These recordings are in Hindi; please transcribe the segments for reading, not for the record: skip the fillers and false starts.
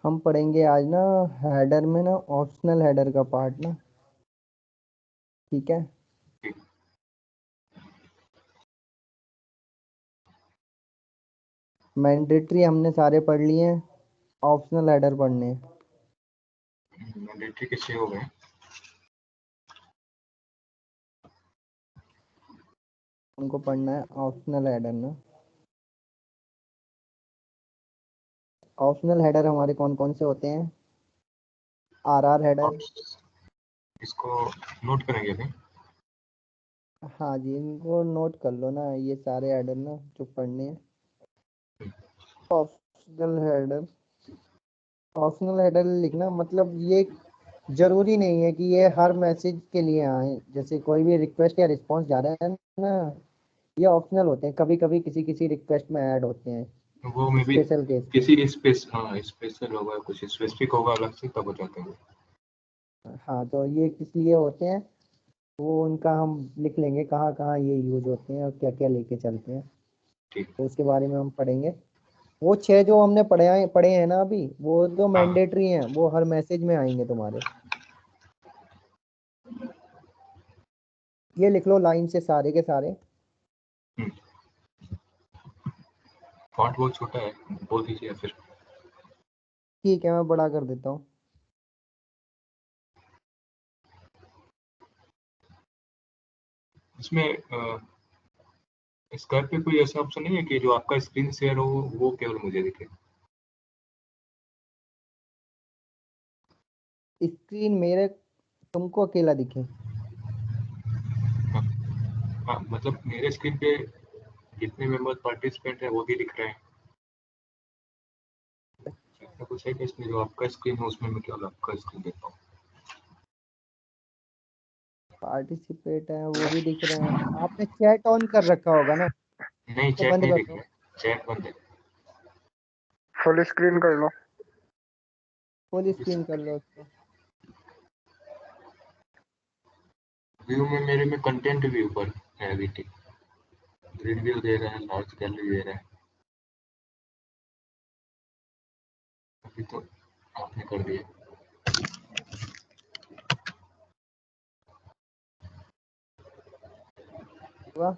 हम पढ़ेंगे आज ना हेडर में ना ऑप्शनल हेडर का पार्ट ना। ठीक है। मैंडेटरी हमने सारे पढ़ लिए हैं, ऑप्शनल हेडर पढ़ने हैं। मैंडेटरी के 6 हो गए। उनको पढ़ना है ऑप्शनल हेडर ना। ऑप्शनल हेडर हमारे कौन कौन से होते हैं? Are header. इसको नोट करेंगे अभी। हाँ जी, इनको नोट कर लो ना, ये सारे हेडर ना जो पढ़ने हैं। ऑप्शनल हेडर, ऑप्शनल हेडर लिखना मतलब ये जरूरी नहीं है कि ये हर मैसेज के लिए आए। जैसे कोई भी रिक्वेस्ट या रिस्पॉन्स जा रहा है ना, ये ऑप्शनल होते हैं, कभी कभी किसी किसी रिक्वेस्ट में ऐड होते हैं वो में भी स्पेशल केस पे। किसी स्पेशल होगा, कुछ स्पेसिफिक होगा अलग से, तब हो जाते हैं। हाँ, तो ये किस लिए होते हैं वो उनका हम लिख लेंगे, कहाँ कहाँ ये यूज होते हैं और क्या क्या लेके चलते हैं, ठीक। तो उसके बारे में हम पढ़ेंगे। वो छह जो हमने पढ़े हैं ना अभी, वो तो हाँ। मैंडेटरी हैं, वो हर मैसेज में आएंगे तुम्हारे। ये लिख लो लाइन से सारे के सारे। फॉन्ट बहुत छोटा है, बोल दीजिए फिर। ठीक है, मैं बड़ा कर देता हूँ। इसमें स्काइप पे कोई ऐसा ऑप्शन नहीं है कि जो आपका स्क्रीन शेयर हो वो केवल मुझे दिखे? स्क्रीन मेरे तुमको अकेला दिखे? हाँ, हाँ, मतलब मेरे स्क्रीन पे जितने मेंबर पार्टिसिपेंट है वो भी दिख रहे हैं। ऐसा कुछ है कि इसमें जो आपका स्क्रीन है उसमें मैं केवल आपका स्क्रीन देख पाऊँ? पार्टिसिपेट है वो भी दिख रहे हैं, आपने चैट ऑन कर रखा होगा ना, नहीं, तो चैट बंद नहीं कर दिख दो। रहा, चैट बंद है। फुल स्क्रीन कर लो। फुल स्क्रीन कर लो उसको। व्यू में मेरे में कंटेंट भी ऊपर है अभी, ठीक। ग्रिड व्यू दे रहा है, लार्ज गैलरी दे रहा है। अभी तो आपने कर दिया। हुआ?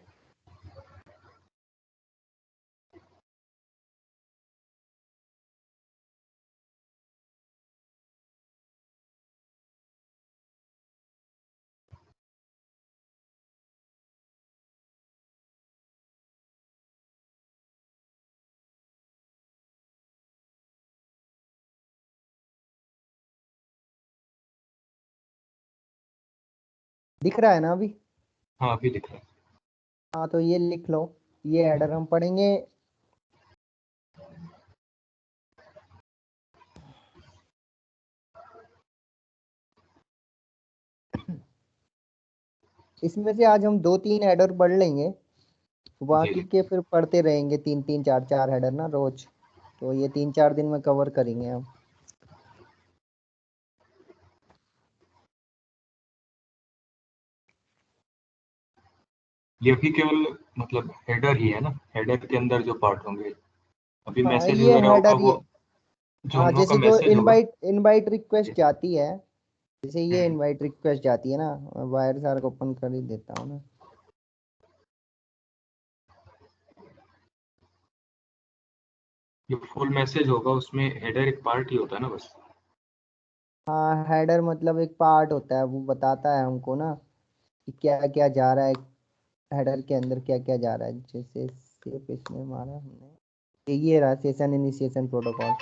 दिख रहा है ना अभी? हाँ, अभी दिख रहा है। हाँ, तो ये लिख लो, ये हेडर हम पढ़ेंगे। इसमें से आज हम दो तीन हेडर पढ़ लेंगे, जी बाकी जी। के फिर पढ़ते रहेंगे, तीन तीन चार चार हेडर ना रोज। तो ये 3-4 दिन में कवर करेंगे हम। ये भी केवल मतलब हेडर ही है ना, हेडर के अंदर जो पार्ट होंगे। अभी हाँ, मैसेज ये वगैरह होगा हेडर वो, ये। जो हाँ, हम लोग का जैसे जो मैसेज होगा। इनवाइट इनवाइट जी। रिक्वेस्ट जाती है, जैसे ये हम्म, इनवाइट रिक्वेस्ट जाती है ना, वायर सार को ओपन कर ही देता हूँ ना। जो फुल मैसेज होगा उसमें हेडर एक पार्ट ही होता है ना बस। हाँ, हेडर मतलब एक पार्ट होता है, वो बताता है हमको ना कि क्या क्या जा रहा है, हेडर के अंदर क्या क्या जा रहा है। जैसे सिर्फ इसमें हमारा हमने ये रहा सेशन इनिशिएशन प्रोटोकॉल,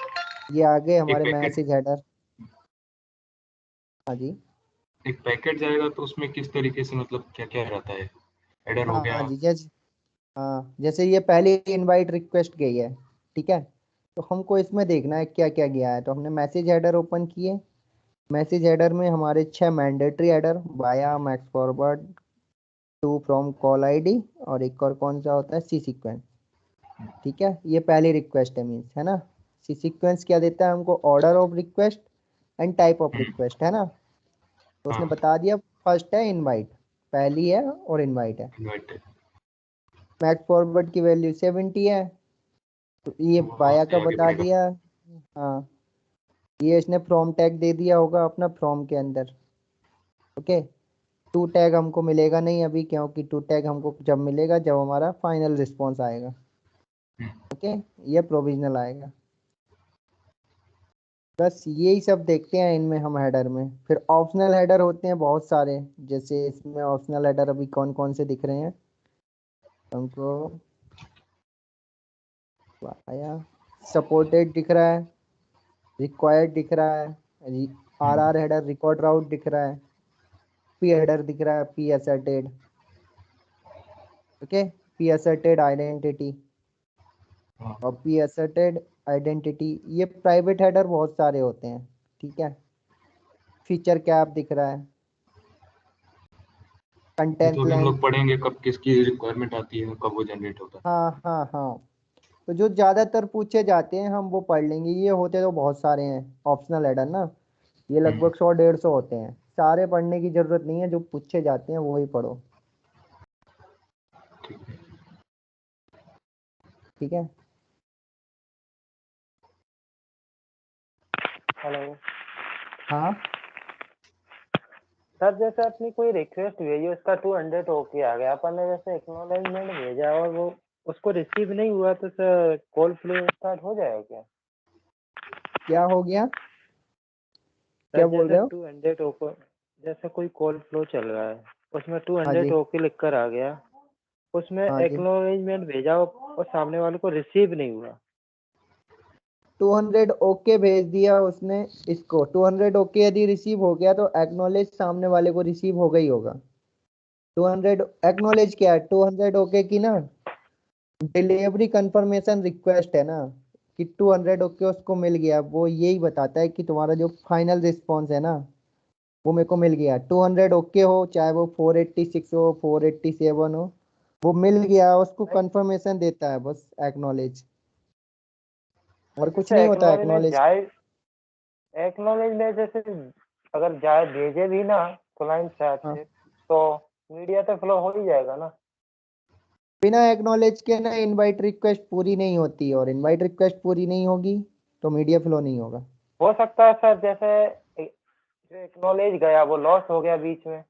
ये आगे एक हमारे पैकेट मैसेज हेडर। हाँ जी। एक पैकेट जाएगा तो उसमें किस तरीके से, मतलब क्या क्या रहता है? हेडर हो हाँ गया। जी, जैसे हाँ, जैसे ये पहली इनवाइट रिक्वेस्ट गई है, ठीक है, तो हमको इसमें देखना है क्या क्या गया है, तो हमने मैसेज हेडर ओपन किए। मैसेज हेडर में हमारे 6 मैंडेटरी हेडर, बाया, max forward, 2 from call ID, और एक और कौन सा होता है, सी सीक्वेंस। ठीक है, ये पहली रिक्वेस्ट है, मीन्स है ना। सी सीक्वेंस क्या देता है हमको, order of request and type of hmm, request, है ना। तो उसने हाँ, बता दिया, फर्स्ट है इनवाइट, पहली है और इनवाइट है। इनवाइटेड। मैक्स फॉरवर्ड की वैल्यू 70 है, तो ये वो बाया का उससे आगे बता बढ़ेगा। दिया। हाँ, ये इसने फ्रॉम टैग दे दिया होगा अपना फ्रॉम के अंदर। ओके, टू टैग हमको मिलेगा नहीं अभी, क्योंकि टू टैग हमको जब मिलेगा जब हमारा फाइनल रिस्पॉन्स आएगा। ओके, ये प्रोविजनल आएगा। बस यही सब देखते हैं इनमें हम हेडर में। फिर ऑप्शनल हेडर होते हैं बहुत सारे। जैसे इसमें ऑप्शनल हेडर अभी कौन कौन से दिख रहे हैं हमको, आया सपोर्टेड दिख रहा है, रिक्वायर्ड दिख रहा है, आर हेडर रिकॉर्ड राउट दिख रहा है, पी हेडर दिख रहा है, P asserted. Okay, P asserted identity हाँ। और पी असर्टेड आइडेंटिटी, ये प्राइवेट हेडर बहुत सारे होते हैं। ठीक है, फीचर कैप दिख रहा है, ये तो कंटेंट अभी हम लेंथ। लोग पढ़ेंगे कब किसकी रिक्वायरमेंट आती है, कब वो जनरेट होता है। हाँ हाँ हाँ, तो जो ज्यादातर पूछे जाते हैं हम वो पढ़ लेंगे। ये होते तो बहुत सारे हैं ऑप्शनल हेडर ना, ये हम्म, लगभग 100-150 होते हैं। सारे पढ़ने की जरूरत नहीं है, जो पूछे जाते हैं वो ही पढ़ो। ठीक है। ठीक है। हेलो हाँ सर, जैसे अपनी कोई रिक्वेस्ट भेजी उसका 200 ओके आ गया, अपन ने जैसे एक्नॉलेजमेंट भेजा और वो उसको रिसीव नहीं हुआ, तो सर कॉल फ्लो स्टार्ट हो जाएगा क्या? क्या हो गया, सर क्या बोल जैसे रहे हो? 200 ओके, जैसे कोई कॉल फ्लो चल रहा है उसमें हाँ 200 जी, ओके लिख कर आ गया, उसमें हाँ जी। एक्नॉलेजमेंट भेजा और सामने वाले को रिसीव नहीं हुआ। 200 ओके भेज दिया उसने इसको, 200 ओके यदि रिसीव हो गया तो एक्नॉलेज सामने वाले को रिसीव हो गई होगा। 200 एक्नॉलेज क्या है, 200 ओके की ना डिलीवरी कंफर्मेशन रिक्वेस्ट है ना, कि 200 ओके उसको मिल गया। वो यही बताता है कि तुम्हारा जो फाइनल रिस्पॉन्स है ना वो मेरे को मिल गया। 200 ओके हो, चाहे वो 486 हो, 487 हो, वो मिल गया उसको नहीं, कंफर्मेशन देता है बस एक्नॉलेज, और कुछ जैसे नहीं होता एक्नॉलेजमेंट एक्नॉलेज। जाए, एक्नॉलेजमेंट जैसे अगर जाए भेजे भी ना क्लाइंट साइड हाँ, से, तो मीडिया तो फ्लो हो ही जाएगा ना? बिना एक्नॉलेज के ना इनवाइट रिक्वेस्ट पूरी नहीं होती, और इनवाइट रिक्वेस्ट पूरी नहीं होगी तो मीडिया फ्लो नहीं होगा। हो सकता है सर, जैसे जो एक्नॉलेज गया वो लॉस हो गया बीच में।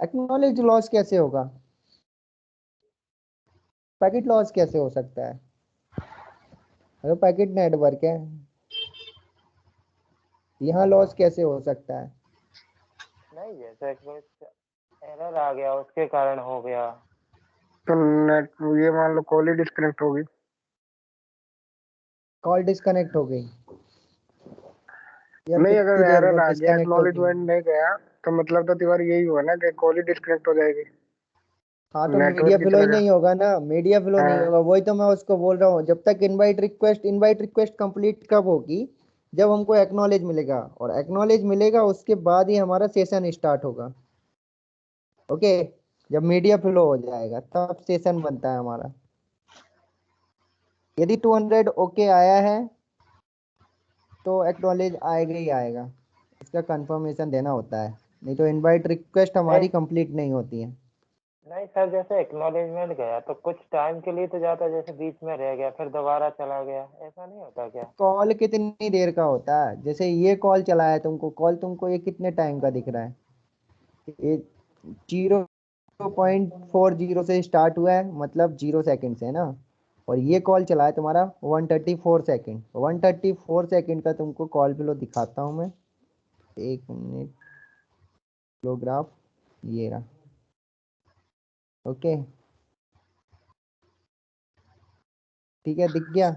एक्नॉलेज लॉस कैसे होगा, पैकेट लॉस कैसे हो सकता है? अरे पैकेट नेटवर्क है, यहाँ लॉस कैसे हो सकता है? नहीं, जैसे एरर आ गया उसके कारण हो गया। तो नेट ये मान लो कॉल ही डिस्कनेक्ट होगी। कॉल डिस्कनेक्ट हो गई यार, नहीं, अगर कितनी देर एरर बाद आ गया डिस्कनेक्ट होगी? एक्नॉलेजमेंट नहीं गया, तो मतलब तो तिवारी यही हुआ ना कि कॉल ही डिस्कनेक्ट हो जाएगी, हाँ, तो मीडिया नेटवर्क ही फ्लो चला ही गया। नहीं होगा ना, मीडिया फ्लो नहीं हाँ। होगा। वही तो मैं उसको बोल रहा हूँ, जब तक इनवाइट रिक्वेस्ट कंप्लीट कब होगी, जब हमको एक्नॉलेज मिलेगा, और एक्नॉलेज मिलेगा उसके बाद ही हमारा सेशन स्टार्ट होगा। ओके, जब मीडिया फ्लो हो जाएगा तब सेशन बनता है हमारा। यदि 200 ओके आया है तो एक्नॉलेज आएगा ही आएगा, इसका कंफर्मेशन देना होता है, नहीं तो इनवाइट रिक्वेस्ट नहीं हमारी कंप्लीट नहीं होती है। नहीं सर, जैसे एक्नॉलेजमेंट गया तो कुछ टाइम के लिए तो जाता है, जैसे बीच में रह गया फिर दोबारा चला गया, ऐसा नहीं होता क्या? कॉल कितनी देर का होता है, जैसे ये कॉल चला है तुमको, कॉल तुमको ये कितने टाइम का दिख रहा है? ये 0.40 से स्टार्ट हुआ है, मतलब 0 सेकेंड से है ना, और ये कॉल चला है तुम्हारा 134 सेकेंड। 134 सेकेंड का तुमको कॉल फ्लो दिखाता हूँ मैं, 1 मिनट, फ्लो ग्राफ ये रहा। ओके, ठीक है, दिख गया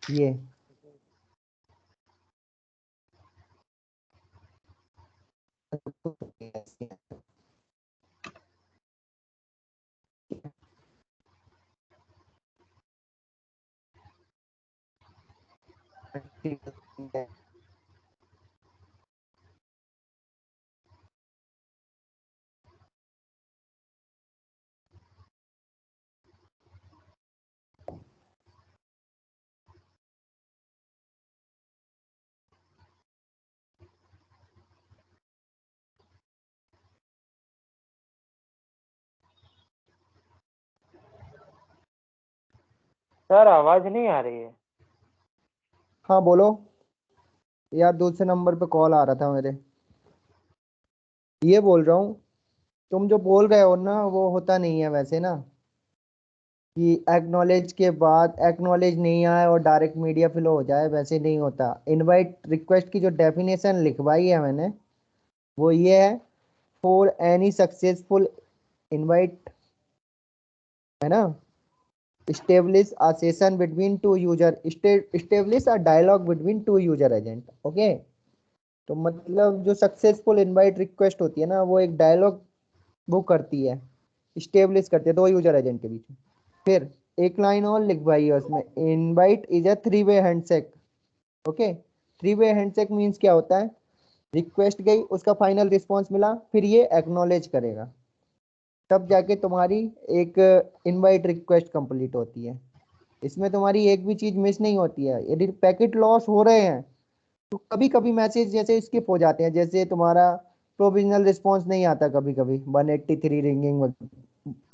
ये। सर आवाज नहीं आ रही है। हाँ बोलो। यार दूसरे नंबर पे कॉल आ रहा था मेरे। ये बोल रहा हूँ, तुम जो बोल रहे हो ना वो होता नहीं है वैसे ना, कि एक्नॉलेज के बाद एक्नॉलेज नहीं आए और डायरेक्ट मीडिया फ्लो हो जाए, वैसे नहीं होता। इनवाइट रिक्वेस्ट की जो डेफिनेशन लिखवाई है मैंने वो ये है, फॉर एनी सक्सेसफुल इनवाइट, है ना, establish a session between two user, establish a dialogue between two user agent, okay. तो मतलब जो सक्सेसफुल इनवाइट रिक्वेस्ट होती है ना वो एक डायलॉग वो करती है, स्टेब्लिश करती है दो यूजर एजेंट के बीच में। फिर एक लाइन और लिखवाई है उसमें, invite is a three way handshake, okay. Three way handshake means क्या होता है, रिक्वेस्ट गई, उसका फाइनल रिस्पॉन्स मिला, फिर ये एक्नॉलेज करेगा, तब जाके तुम्हारी एक इनवाइट रिक्वेस्ट कंप्लीट होती है। इसमें तुम्हारी एक भी चीज मिस नहीं होती है। यदि पैकेट लॉस हो रहे हैं तो कभी कभी मैसेज जैसे स्किप हो जाते हैं, जैसे तुम्हारा प्रोविजनल रिस्पॉन्स नहीं आता, कभी कभी 183 रिंगिंग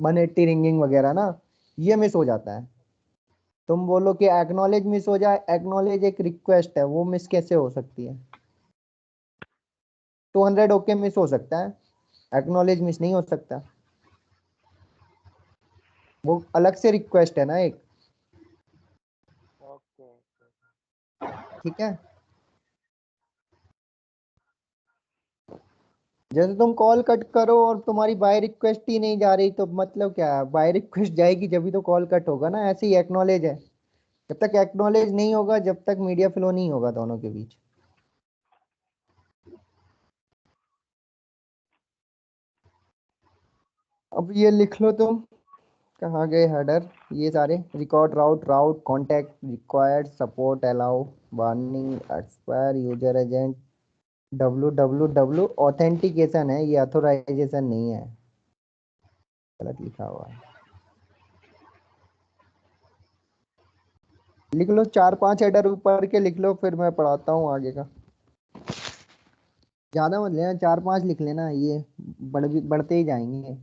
180 रिंगिंग वगैरह ना, ये मिस हो जाता है। तुम बोलो कि एक्नॉलेज मिस हो जाए, एक्नॉलेज एक रिक्वेस्ट है, वो मिस कैसे हो सकती है? 200 ओके मिस हो सकता है, एक्नॉलेज मिस नहीं हो सकता, वो अलग से रिक्वेस्ट है ना एक, ओके। ठीक है। जैसे तुम कॉल कट करो और तुम्हारी बाय रिक्वेस्ट ही नहीं जा रही तो मतलब क्या है, बाय रिक्वेस्ट जाएगी जब भी तो कॉल कट होगा ना, ऐसे ही एक्नॉलेज है, जब तक एक्नॉलेज नहीं होगा जब तक मीडिया फ्लो नहीं होगा दोनों के बीच। अब ये लिख लो तुम, कहाँ गए हेडर, ये सारे record route route contact required support allow warning expire user agent www authentication है, ये ऑथोराइजेशन नहीं है, गलत लिखा हुआ है। लिख लो 4-5 हेडर ऊपर के लिख लो, फिर मैं पढ़ाता हूँ आगे का। ज्यादा मत लेना, 4-5 लिख लेना, ये बढ़ते ही जाएंगे।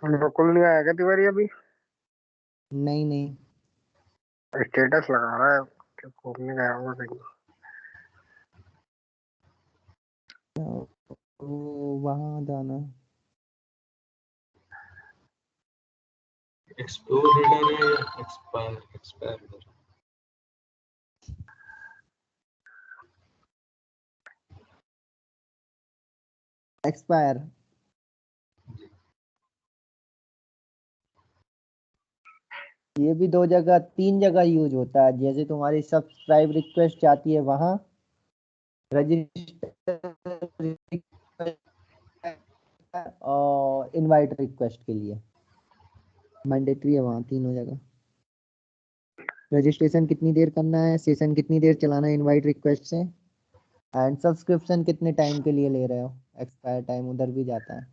बकुल नहीं आया क्या तिवारी अभी? नहीं नहीं, स्टेटस लगा रहा है कि घूमने गया होगा कहीं। वो वहां जाना, एक्सप्लोर हेडर है या एक्सपायर एक्सपायर हेडर? एक्सपायर। ये भी दो जगह 3 जगह यूज होता है, जैसे तुम्हारी सब्सक्राइब रिक्वेस्ट जाती है वहां, रजिस्टर और इनवाइट रिक्वेस्ट के लिए मैंडेटरी है वहाँ, तीनों जगह। रजिस्ट्रेशन कितनी देर करना है, सेशन कितनी देर चलाना है इनवाइट रिक्वेस्ट से, एंड सब्सक्रिप्शन कितने टाइम के लिए ले रहे हो, एक्सपायर टाइम उधर भी जाता है।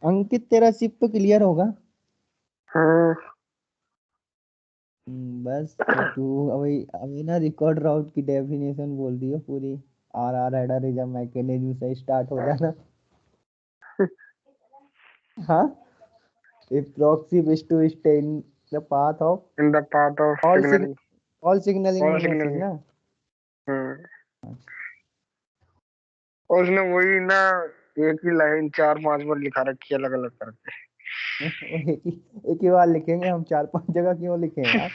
अंकित तेरा सिप तो क्लियर होगा। हाँ। बस तो तू अभी अभी ना रिकॉर्ड राउट की डेफिनेशन बोल दियो पूरी, आर हेडर इज अ मैकेनिज्म से स्टार्ट हो जाना। हाँ, if proxy wish to stay in the path of in the path of all signalling. all signaling all में मैसेज सिग्नलिंग। ना। और उसने वही ना, एक ही लाइन 4-5 बार लिखा रखी है अलग अलग करके। वो एक ही बार लिखेंगे हम, 4-5 जगह क्यों लिखे हैं यार?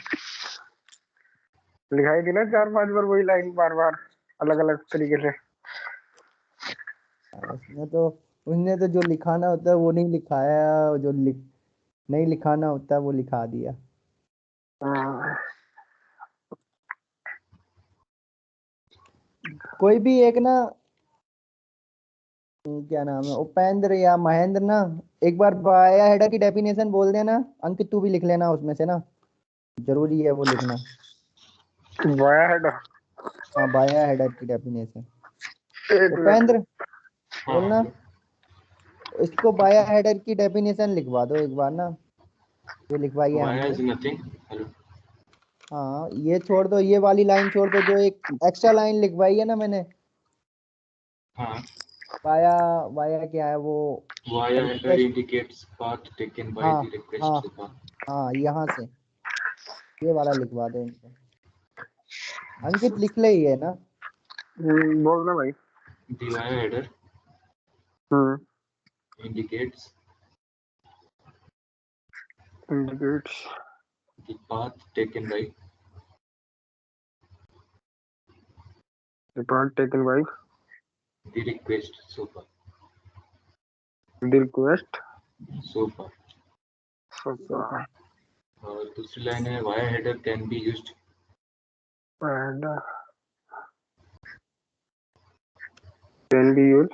लिखाई थी ना 4-5 बार वही लाइन, बार बार अलग अलग तरीके से। उसने तो जो लिखाना होता है वो नहीं लिखाया, जो नहीं लिखाना होता है वो लिखा दिया। हाँ। कोई भी एक ना, क्या नाम है, उपेंद्र या महेंद्र ना, एक बार बाया हेडर की डेफिनेशन बोल देना। अंकित तू भी लिख लेना उसमें से ना, जरूरी है वो लिखना। Via head. हाँ बाया हेडर की डेफिनेशन। एक उपेंद्र मिनट। हाँ बोलना, इसको बाया हेडर की डेफिनेशन लिखवा दो एक बार ना, जो लिखवाई है वाया हमने। Is nothing. हेलो। हाँ ये छोड़ दो, ये वाली लाइन छोड़ दो, जो एक एक्स्ट्रा लाइन लिखवाई है ना मैंने। हाँ, बाया, बाया क्या है वो, via header request. Indicates path taken by हाँ द हाँ रिक्वेस्ट सुपर। हाँ, यहाँ से ये वाला लिखवा दो इनको। अंकित लिख ले ही है ना। बोलना भाई। The via header hmm. indicates indicates the path taken by the path taken by the request super. The request Super. Super और दूसरी लाइन है via header can be used and can be use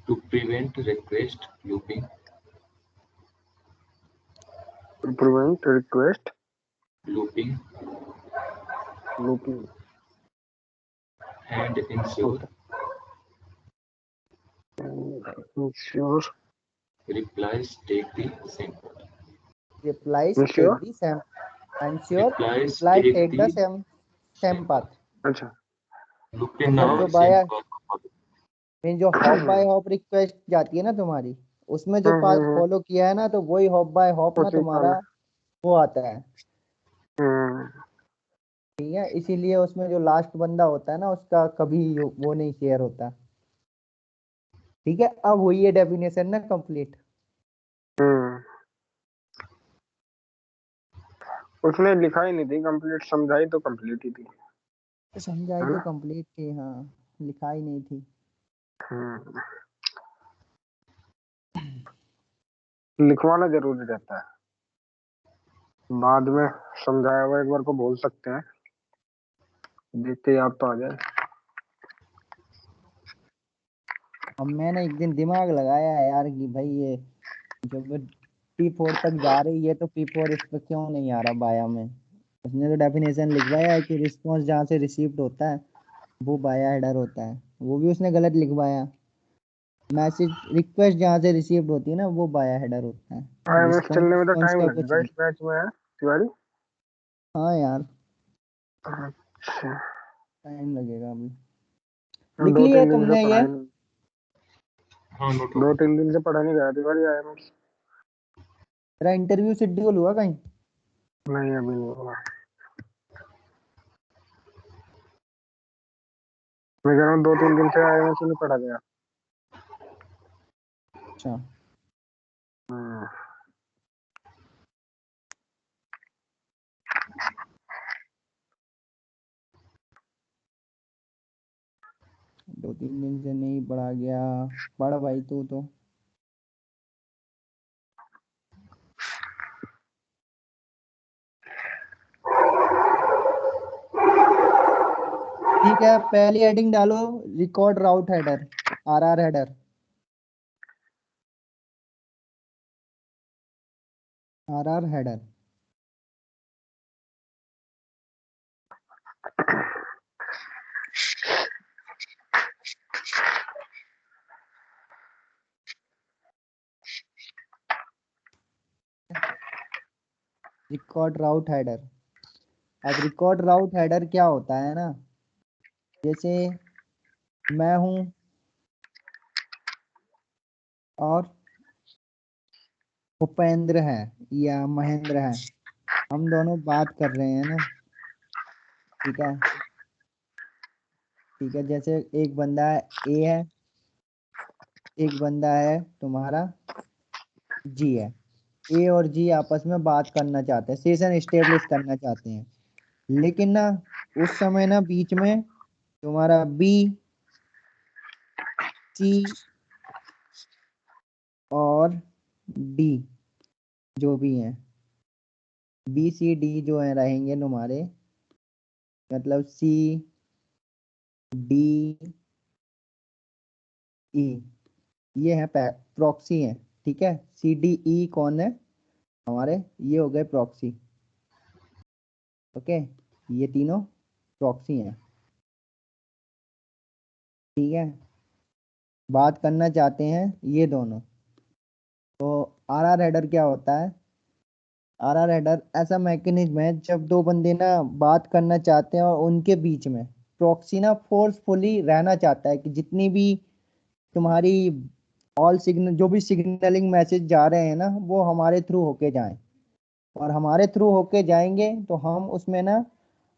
to prevent request looping to prevent request looping looping. and ensure ensure replies take the same path. Replies take ensure. The same, ensure Replies reply take take the the same, same same path. path. अच्छा। Loop in now मतलब जो same बाया path follow. में जो हॉप बाय हॉप रिक्वेस्ट जाती है ना तुम्हारी, उसमें जो पाथ हम्म। फॉलो किया है ना, तो वही हॉप बाय हॉप ना उसी तुम्हारा फॉलो। वो आता है। हम्म। ठीक है, इसीलिए उसमें जो लास्ट बंदा होता है ना, उसका कभी वो नहीं शेयर होता। ठीक है, अब हुई है डेफिनेशन ना कंप्लीट। हम्म। उसने लिखा ही नहीं थी कंप्लीट, समझाई तो कंप्लीट ही थी। समझाई है तो ना। कंप्लीट थी, हाँ लिखाई नहीं थी। हम्म। लिखवाना जरूरी रहता है, बाद में समझाया हुआ एक बार को बोल सकते हैं, देखते याद तो आ जाए। अब मैंने एक दिन दिमाग लगाया है यार कि भाई ये जब P4 तक जा रही है तो P4 इस पर क्यों नहीं आ रहा बाया में। उसने तो डेफिनेशन लिखवाया है कि रिस्पॉन्स जहाँ से रिसीव्ड होता है वो बाया हेडर होता है, वो भी उसने गलत लिखवाया। मैसेज रिक्वेस्ट जहाँ से रिसीव्ड होती है ना, वो बाया हेडर होता है। आईएमएस रिस्पॉन्स चलने में तो रिस्पॉन्स टाइम का कुछ लगेगा नहीं। इस बैच में है तिवारी। हाँ यार, अच्छा। टाइम लगेगा अभी। लिख दो लिया तीन दिन से तुमने ये? पढ़ाई नहीं, हाँ नोट हो दो गया। तीन दिन से पढ़ा नहीं गया तिवारी आईएमएस। तेरा इंटरव्यू शेड्यूल हुआ कहीं? नहीं अभी नहीं हुआ। मैं कह रहा हूँ 2-3 दिन से आईएमएस ही नहीं पढ़ा गया। अच्छा, हम्म। 2-3 दिन से नहीं पढ़ा गया। पढ़ भाई तू तो। ठीक है, पहली हेडिंग डालो, record route header, RR header, RR header. Record route header. अब रिकॉर्ड राउट हेडर क्या होता है ना, जैसे मैं हूं और उपेंद्र है या महेंद्र है, हम दोनों बात कर रहे हैं ना। ठीक है, ठीक है, जैसे एक बंदा ए है, एक बंदा है तुम्हारा जी है। ए और जी आपस में बात करना चाहते हैं, सेशन एस्टेब्लिश करना चाहते हैं। लेकिन ना उस समय ना बीच में तुम्हारा बी, सी और डी जो भी हैं, बी सी डी जो है रहेंगे तुम्हारे, मतलब सी डी ई, ये है प्रॉक्सी है, ठीक है। सी डी ई कौन है हमारे, ये हो गए प्रॉक्सी, ओके। ये तीनों प्रॉक्सी हैं, ठीक है। बात करना चाहते हैं ये दोनों, तो आर आर हेडर क्या होता है। आर आर हेडर ऐसा मैकेनिज्म है जब दो बंदे ना बात करना चाहते हैं और उनके बीच में प्रॉक्सी ना फोर्सफुली रहना चाहता है कि जितनी भी तुम्हारी ऑल सिग्नल, जो भी सिग्नलिंग मैसेज जा रहे हैं ना, वो हमारे थ्रू होके जाएं। और हमारे थ्रू होके जाएंगे तो हम उसमें ना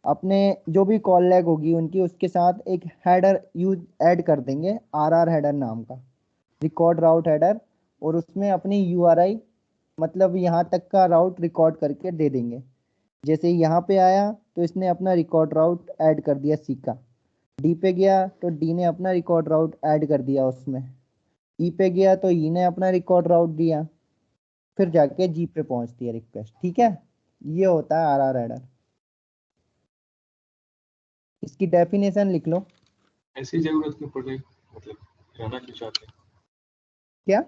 अपने जो भी कॉल लैग होगी उनकी, उसके साथ एक हेडर यूज ऐड कर देंगे, आर आर हेडर नाम का, रिकॉर्ड राउट हेडर। और उसमें अपनी यूआरआई, मतलब यहाँ तक का राउट रिकॉर्ड करके दे देंगे। जैसे यहाँ पे आया तो इसने अपना रिकॉर्ड राउट ऐड कर दिया सी का, डी पे गया तो डी ने अपना रिकॉर्ड राउट ऐड कर दिया उसमें, ई पे गया तो ई ने अपना रिकॉर्ड राउट दिया, फिर जाके जी पे पहुंचती है रिक्वेस्ट, ठीक है। ये होता है आर आर हेडर। इसकी डेफिनेशन लिख लो। ऐसी जरूरत क्यों पड़ रही, मतलब रहना क्यों चाहते हैं, क्या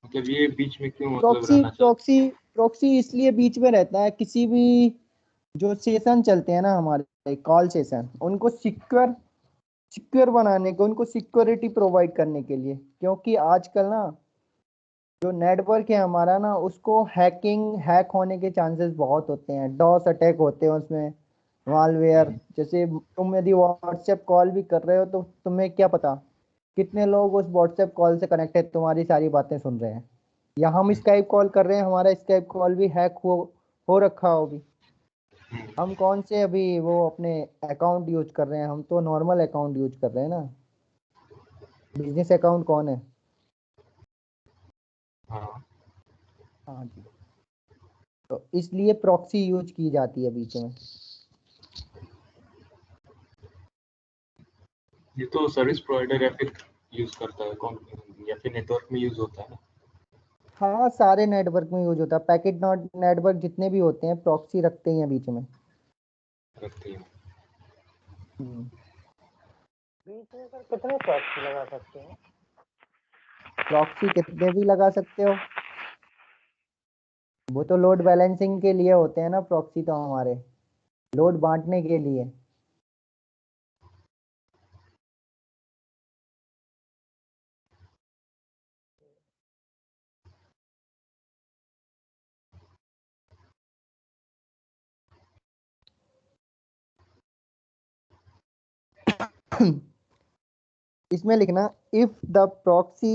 मतलब ये बीच में क्यों मतलब प्रॉक्सी रहना चाहते प्रॉक्सी प्रॉक्सी इसलिए बीच में रहता है, किसी भी जो सेशन चलते हैं ना हमारे कॉल सेशन, उनको सिक्योर सिक्योर बनाने के, उनको सिक्योरिटी प्रोवाइड करने के लिए। क्योंकि आजकल ना जो नेटवर्क है हमारा ना, उसको हैक होने के चांसेस बहुत होते हैं, डॉस अटैक होते हैं उसमें, मालवेयर। जैसे तुम यदि व्हाट्सएप कॉल भी कर रहे हो तो तुम्हें क्या पता कितने लोग उस व्हाट्सएप कॉल से कनेक्टेड तुम्हारी सारी बातें सुन रहे हैं। या हम स्काइप कॉल कर रहे हैं, हमारा स्काइप कॉल भी हैक हो रखा हो भी। हम कौन से अभी वो अपने अकाउंट यूज कर रहे हैं, हम तो नॉर्मल अकाउंट यूज कर रहे हैं ना, बिजनेस अकाउंट कौन है। हाँ। हाँ जी। तो इसलिए प्रॉक्सी यूज की जाती है बीच में। ये तो सर्विस प्रोवाइडर या फिर यूज करता है कौन, या फिर नेटवर्क में यूज होता है ना। हाँ, सारे नेटवर्क में यूज होता है, पैकेट नॉट नेटवर्क जितने भी होते हैं प्रॉक्सी रखते ही हैं बीच में। रखती है। बीच में सर कितने प्रॉक्सी लगा सकते हैं? प्रॉक्सी कितने भी लगा सकते हो, वो तो लोड बैलेंसिंग के लिए होते हैं ना प्रॉक्सी, तो हमारे लोड बांटने के लिए। इसमें लिखना if the proxy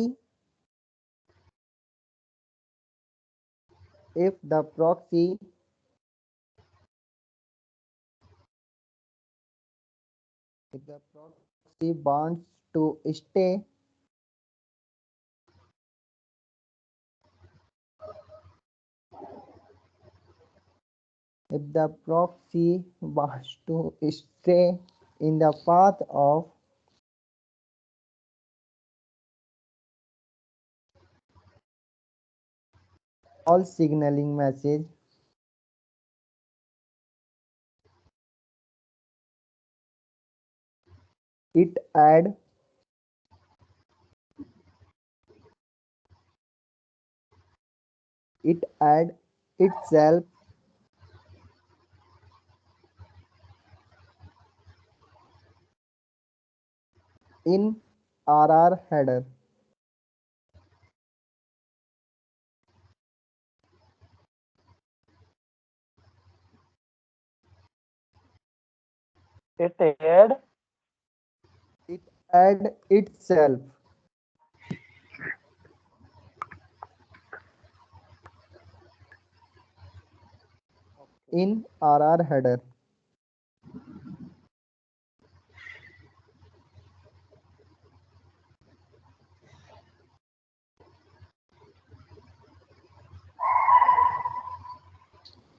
if the proxy wants to stay if the proxy wants to stay in the path of all signaling message, it add itself in RR header. It add It add itself in RR header.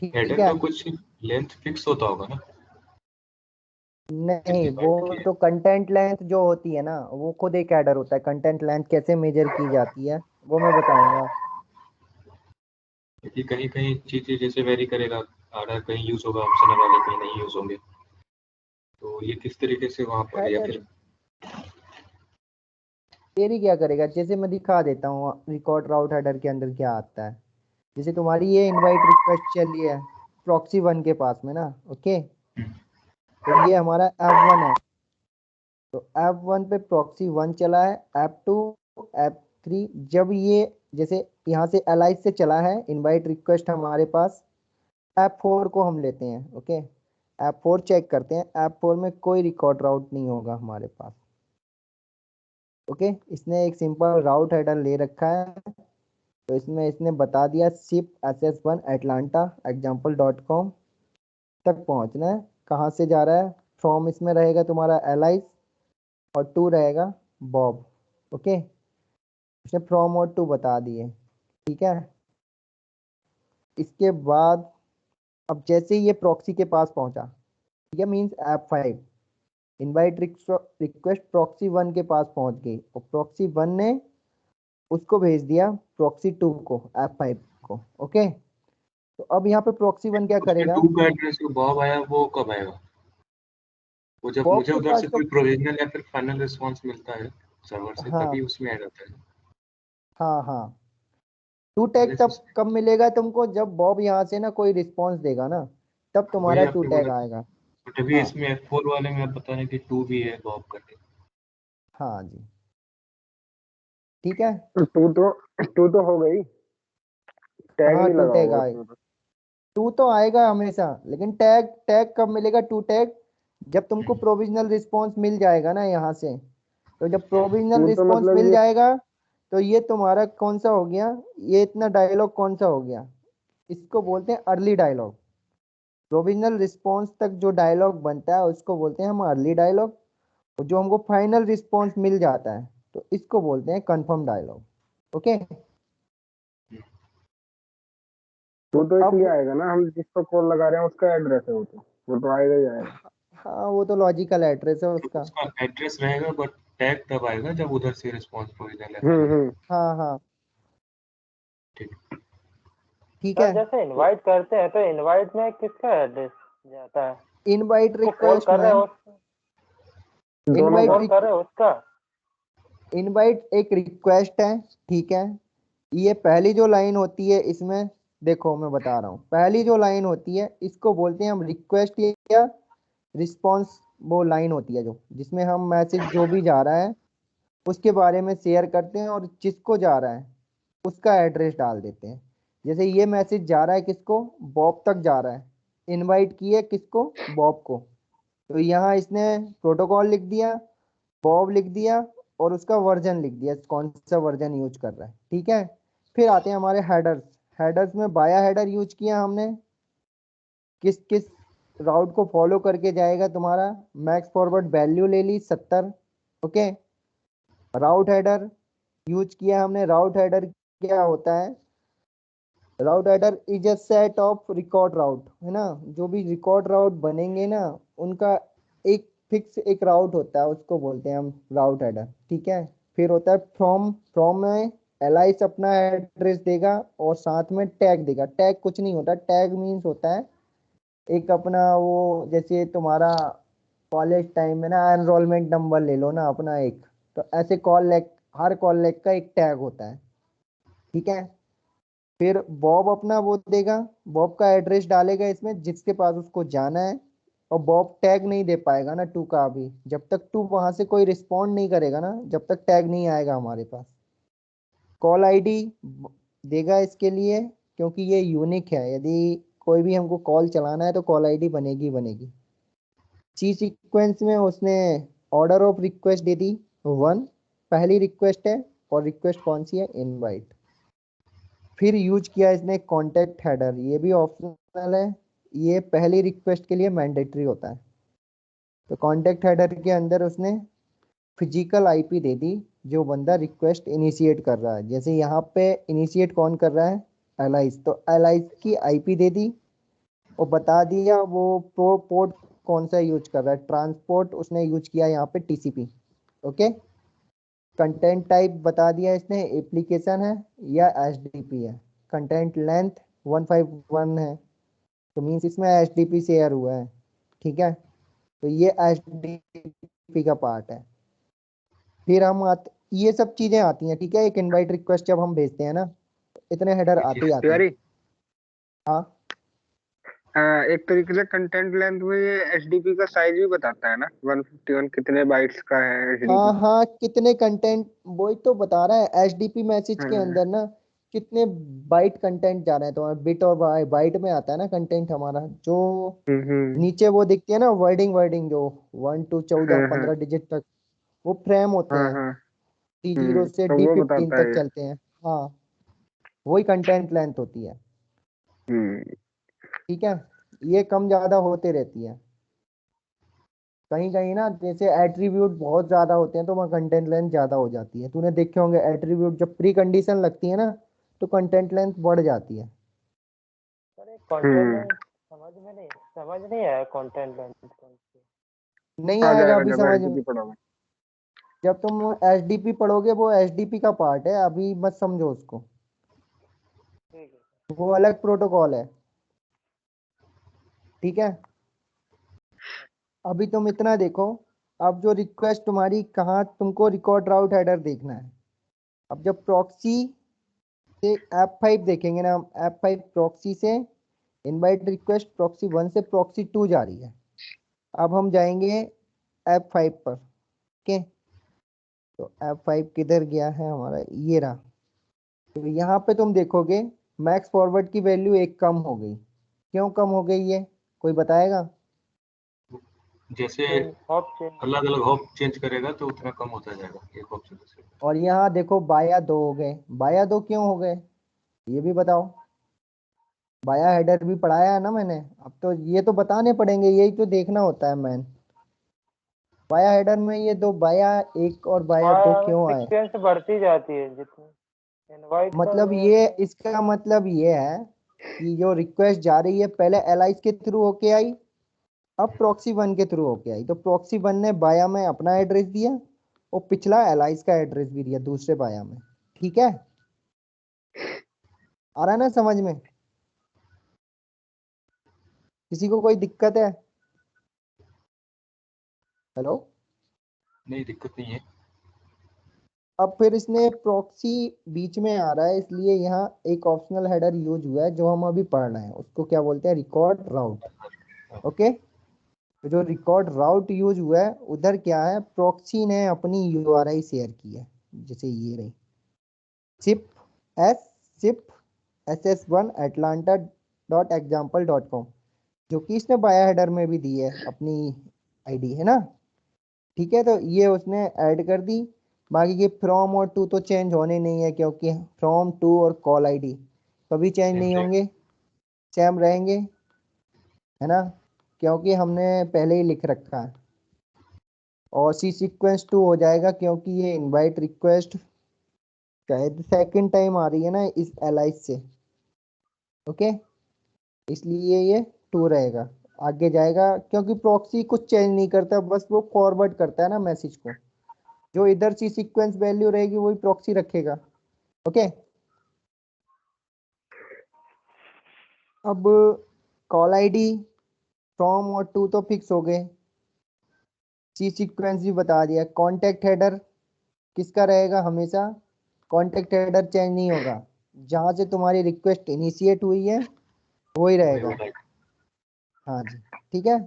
ठीक हेडर है। का कुछ लेंथ फिक्स होता होगा ना, नहीं, कितनी वो बाइट की है। तो कंटेंट लेंथ जो होती है ना, वो खुद एक एडर होता है। कंटेंट लेंथ कैसे मेजर की जाती है वो मैं बताऊंगा। क्योंकि कहीं कहीं चीजें जैसे वेरी करेगा, आर्डर कहीं यूज होगा ऑप्शनल वाले, कहीं नहीं यूज होंगे, तो ये किस तरीके से वहां पर, या हेडर फिर तेरी क्या करेगा, जैसे मैं दिखा देता हूँ रिकॉर्ड राउट हेडर के अंदर क्या आता है। जैसे तुम्हारी ये इनवाइट रिक्वेस्ट चली है प्रॉक्सी 1 के पास में ना, ओके। तो ये हमारा F1 है, तो F1 पे प्रॉक्सी 1 चला है, F2, F3। जब ये जैसे यहाँ से एलाइज से चला है इनवाइट रिक्वेस्ट हमारे पास, F4 को हम लेते हैं, ओके। F4 चेक करते हैं, F4 में कोई रिकॉर्ड राउट नहीं होगा हमारे पास, ओके। इसने एक सिंपल राउट हेडर ले रखा है, तो इसमें इसने बता दिया शिप SS1 एटलांटा example.com तक पहुंचना है। कहाँ से जा रहा है, फ्रॉम इसमें रहेगा तुम्हारा एलाइज और टू रहेगा बॉब, ओके। इसने फ्रॉम और टू बता दिए, ठीक है। इसके बाद अब जैसे ही ये प्रॉक्सी के पास पहुंचा, ये means F5 invite request proxy 1 के पास पहुंच गई, और प्रॉक्सी 1 ने उसको भेज दिया प्रॉक्सी 2 को, F5 को, ओके। तो अब यहाँ पे प्रॉक्सी 1 क्या उसमें करेगा, 2 का एड्रेस जो बॉब आया वो कब आएगा? वो जब बॉब मुझे के उधर पास से तो कोई प्रोविजनल या फिर फाइनल रिस्पांस मिलता है सर्वर से, हाँ तभी उसमें आ जाता है। हाँ हाँ, टू टैग मेरे तब कब मिलेगा तुमको, जब बॉब यहाँ से ना कोई रिस्पॉन्स देगा ना, तब वही तुम्हारा टू आपने टैग बोला था, आएगा। बट अभी हाँ इसमें F4 वाले में आप बता रहे हैं कि 2 भी है बॉब करके। हाँ जी, ठीक है। टू तो हो गई, टैग हाँ नहीं टू लगा टैग होगा आए, उसमें तो। टू तो आएगा हमेशा, लेकिन टैग टैग कब मिलेगा टू टैग, जब तुमको प्रोविजनल रिस्पॉन्स मिल जाएगा ना यहाँ से। तो जब प्रोविजनल टू तो रिस्पॉन्स मतलब मिल ये जाएगा, तो ये तुम्हारा कौन सा हो गया, ये इतना डायलॉग कौन सा हो गया, इसको बोलते हैं अर्ली डायलॉग। प्रोविजनल रिस्पॉन्स तक जो डायलॉग बनता है उसको बोलते हैं हम अर्ली डायलॉग, और जो हमको फाइनल रिस्पॉन्स मिल जाता है तो इसको बोलते हैं कंफर्म डायलॉग, ओके। तो टू तो इसलिए अब आएगा ना, हम जिसको कॉल लगा रहे हैं उसका एड्रेस है वो तो आएगा ही आएगा। हाँ वो तो लॉजिकल एड्रेस है तो उसका। उसका एड्रेस रहेगा, बट टैग तब आएगा जब उधर से रिस्पांस प्रोविजनल या फाइनल। हम्म। हाँ हाँ ठीक। ठीक सर है। जैसे तो इनवाइट करते हैं तो इनवाइट में किसका एड्रेस जाता है? इनवाइट को कॉल रिक्वेस्ट कर रहे में, हो, दोनों इनवाइट का। कॉल कर रहे हो उसका? इनवाइट एक रिक्वेस्ट है, ठीक है। ये पहली जो लाइन होती है इसमें, देखो मैं बता रहा हूँ, पहली जो लाइन होती है इसको बोलते हैं हम रिक्वेस्ट या रिस्पॉन्स। वो लाइन होती है जो जिसमें हम मैसेज जो भी जा रहा है उसके बारे में शेयर करते हैं, और जिसको जा रहा है उसका एड्रेस डाल देते हैं। जैसे ये मैसेज जा रहा है किसको, बॉब तक जा रहा है, इनवाइट किए किसको, बॉब को। तो यहाँ इसने प्रोटोकॉल लिख दिया, बॉब लिख दिया, और उसका वर्जन लिख दिया, कौन सा वर्जन यूज कर रहा है, ठीक है। फिर आते हैं हमारे हेडर्स। हेडर्स में बाया हेडर यूज किया हमने, किस किस राउट को फॉलो करके जाएगा तुम्हारा, मैक्स फॉरवर्ड वैल्यू ले ली 70, ओके। राउट हेडर यूज किया हमने, राउट हेडर क्या होता है, route header is a set of record route, है ना। जो भी रिकॉर्ड राउट बनेंगे ना, उनका एक फिक्स एक राउट होता है, उसको बोलते हैं हम राउट हेडर, ठीक है। फिर होता है फ्रॉम, फ्रॉम में एलाइस अपना एड्रेस देगा और साथ में टैग देगा। टैग कुछ नहीं होता, टैग मीन्स होता है एक अपना वो, जैसे तुम्हारा कॉलेज टाइम में ना एनरोलमेंट नंबर ले लो ना अपना एक, तो ऐसे कॉल लेग, हर कॉल लेग का एक टैग होता है, ठीक है। फिर बॉब अपना वो देगा, बॉब का एड्रेस डालेगा इसमें जिसके पास उसको जाना है, और बॉब टैग नहीं दे पाएगा ना टू का, अभी जब तक टू वहां से कोई रिस्पॉन्ड नहीं करेगा ना, जब तक टैग नहीं आएगा हमारे पास। कॉल आईडी देगा इसके लिए, क्योंकि ये यूनिक है, यदि कोई भी हमको कॉल चलाना है तो कॉल आईडी बनेगी बनेगी। सी सीक्वेंस में उसने ऑर्डर ऑफ रिक्वेस्ट दे दी 1, पहली रिक्वेस्ट है, और रिक्वेस्ट कौन सी है, इनवाइट। फिर यूज किया इसने कॉन्टेक्ट हेडर, ये भी ऑप्शनल है, ये पहली रिक्वेस्ट के लिए मैंडेटरी होता है। तो कॉन्टेक्ट हेडर के अंदर उसने फिजिकल आईपी दे दी जो बंदा रिक्वेस्ट इनिशिएट कर रहा है। जैसे यहाँ पे इनिशिएट कौन कर रहा है, एलाइस, तो एलाइस की आईपी दे दी, और बता दिया वो प्रो पोर्ट कौन सा यूज कर रहा है, ट्रांसपोर्ट उसने यूज किया यहाँ पे टीसीपी, ओके। कंटेंट टाइप बता दिया इसने, एप्लीकेशन है या एचडीपी है। कंटेंट लेंथ 151 है, तो मीन्स इसमें एचडीपी शेयर हुआ है, ठीक है। तो ये HTTP का पार्ट है। फिर ये सब चीजें आती हैं, ठीक है। एक इनवाइट रिक्वेस्ट जब हम भेजते हैं ना, इतने हेडर आते ही आते हैं। तिवारी, हाँ एक तरीके से कंटेंट लेंथ में ये एचडीपी का साइज भी बताता है ना, 151 कितने बाइट्स का है हाँ एचडीपी। हाँ, कितने कंटेंट, वही तो बता रहा है। HTTP मैसेज के हाँ। अंदर ना कितने बाइट कंटेंट जा रहे हैं, तो बिट और बाइट में आता है ना कंटेंट हमारा। जो हम्म। नीचे वो दिखती है ना, वर्डिंग वर्डिंग जो 1 to 14 हाँ हाँ 15 डिजिट तक, वो फ्रेम होते हाँ हैं। हाँ। D0 से तो वो D15 बताता है तक ये। चलते हैं। हाँ, वही कंटेंट लेंथ होती है। हम्म। ठीक है, ये कम ज्यादा होते रहती है। कहीं कहीं ना जैसे एट्रीब्यूट बहुत ज्यादा होते हैं तो वहाँ कंटेंट लेंथ ज्यादा हो जाती है। तूने देखे होंगे एट्रीब्यूट जब प्री कंडीशन लगती है ना, तो कंटेंट लेंथ बढ़ जाती है। सर एक कंटेंट हम्म। लेंथ समझ नहीं आया कंटेंट लेंथ कौन सी नहीं आ आएगा जाएगा अभी जब समझ में। एचडीपी पढ़ोगे। जब तुम HDP पढ़ोगे, वो HDP का पार्ट है, अभी मत समझो उसको। ठीक है। वो अलग प्रोटोकॉल है। ठीक है, अभी तुम इतना देखो। अब जो रिक्वेस्ट तुम्हारी कहाँ, तुमको रिकॉर्ड राउट हेडर देखना है। अब जब प्रॉक्सी से F5 देखेंगे ना, हम F5 प्रॉक्सी से इनवाइट रिक्वेस्ट प्रॉक्सी 1 से प्रॉक्सी 2 जा रही है। अब हम जाएंगे F5 पर। ओके, तो F5 किधर गया है हमारा, ये रहा। तो यहाँ पे तुम देखोगे मैक्स फॉरवर्ड की वैल्यू एक कम हो गई। क्यों कम हो गई है, कोई बताएगा? जैसे चेंज हॉप चेंज। अलग अलग हॉप चेंज करेगा तो उतना कम होता जाएगा एक हॉप से दूसरे पे। और यहाँ देखो बाया 2 हो गए। बाया 2 क्यों हो गए, ये भी बताओ। बाया हेडर भी पढ़ाया है ना मैंने, अब तो ये तो बताने पड़ेंगे, यही तो देखना होता है मैन। बाया हेडर में ये दो, बाया 1 और बाया 2 बाय क्यों आए? सीक्वेंस बढ़ती जाती है जितनी इनवाइट का मतलब वो ये, इसका मतलब ये है कि जो रिक्वेस्ट जा रही है पहले एलाइस के थ्रू होके आई, अब प्रॉक्सी 1 के थ्रू होके आई। तो प्रॉक्सी 1 ने बाया में अपना एड्रेस दिया, और पिछला एलाइस का एड्रेस भी दिया दूसरे बाया में। ठीक है, आ रहा है ना समझ में? किसी को कोई दिक्कत है? हेलो। नहीं, दिक्कत नहीं है। अब फिर इसने प्रॉक्सी बीच में आ रहा है, इसलिए यहाँ एक ऑप्शनल हेडर यूज हुआ है जो हम अभी पढ़ रहे हैं, उसको क्या बोलते हैं, रिकॉर्ड राउट। ओके, तो जो रिकॉर्ड राउट यूज हुआ है उधर क्या है, प्रॉक्सी ने अपनी यूआरआई शेयर की है। जैसे ये रही, सिप सिप SS1 atlanta.example.com, जो कि इसने बाया हेडर में भी दी है अपनी आईडी, है ना। ठीक है, तो ये उसने ऐड कर दी। बाकी के फ्रॉम और टू तो चेंज होने नहीं है, क्योंकि फ्रॉम टू और कॉल आईडी कभी चेंज सेम नहीं रहेगा। होंगे, सेम रहेंगे, है ना, क्योंकि हमने पहले ही लिख रखा है। और सी सीक्वेंस 2 हो जाएगा, क्योंकि ये इनवाइट रिक्वेस्ट शायद सेकंड टाइम आ रही है ना इस एलाइस से। ओके, इसलिए ये 2 रहेगा। आगे जाएगा, क्योंकि प्रॉक्सी कुछ चेंज नहीं करता, बस वो फॉरवर्ड करता है ना मैसेज को। जो इधर सी सीक्वेंस वैल्यू रहेगी वही प्रॉक्सी रखेगा। ओके, अब कॉल आईडी फ्रॉम और टू तो फिक्स हो गए। सी सीक्वेंस भी बता दिया। कॉन्टेक्ट हेडर किसका रहेगा हमेशा, कॉन्टेक्ट हेडर चेंज नहीं होगा, जहां से तुम्हारी रिक्वेस्ट इनिशिएट हुई है वही वही रहेगा। वाला। हाँ जी, ठीक है।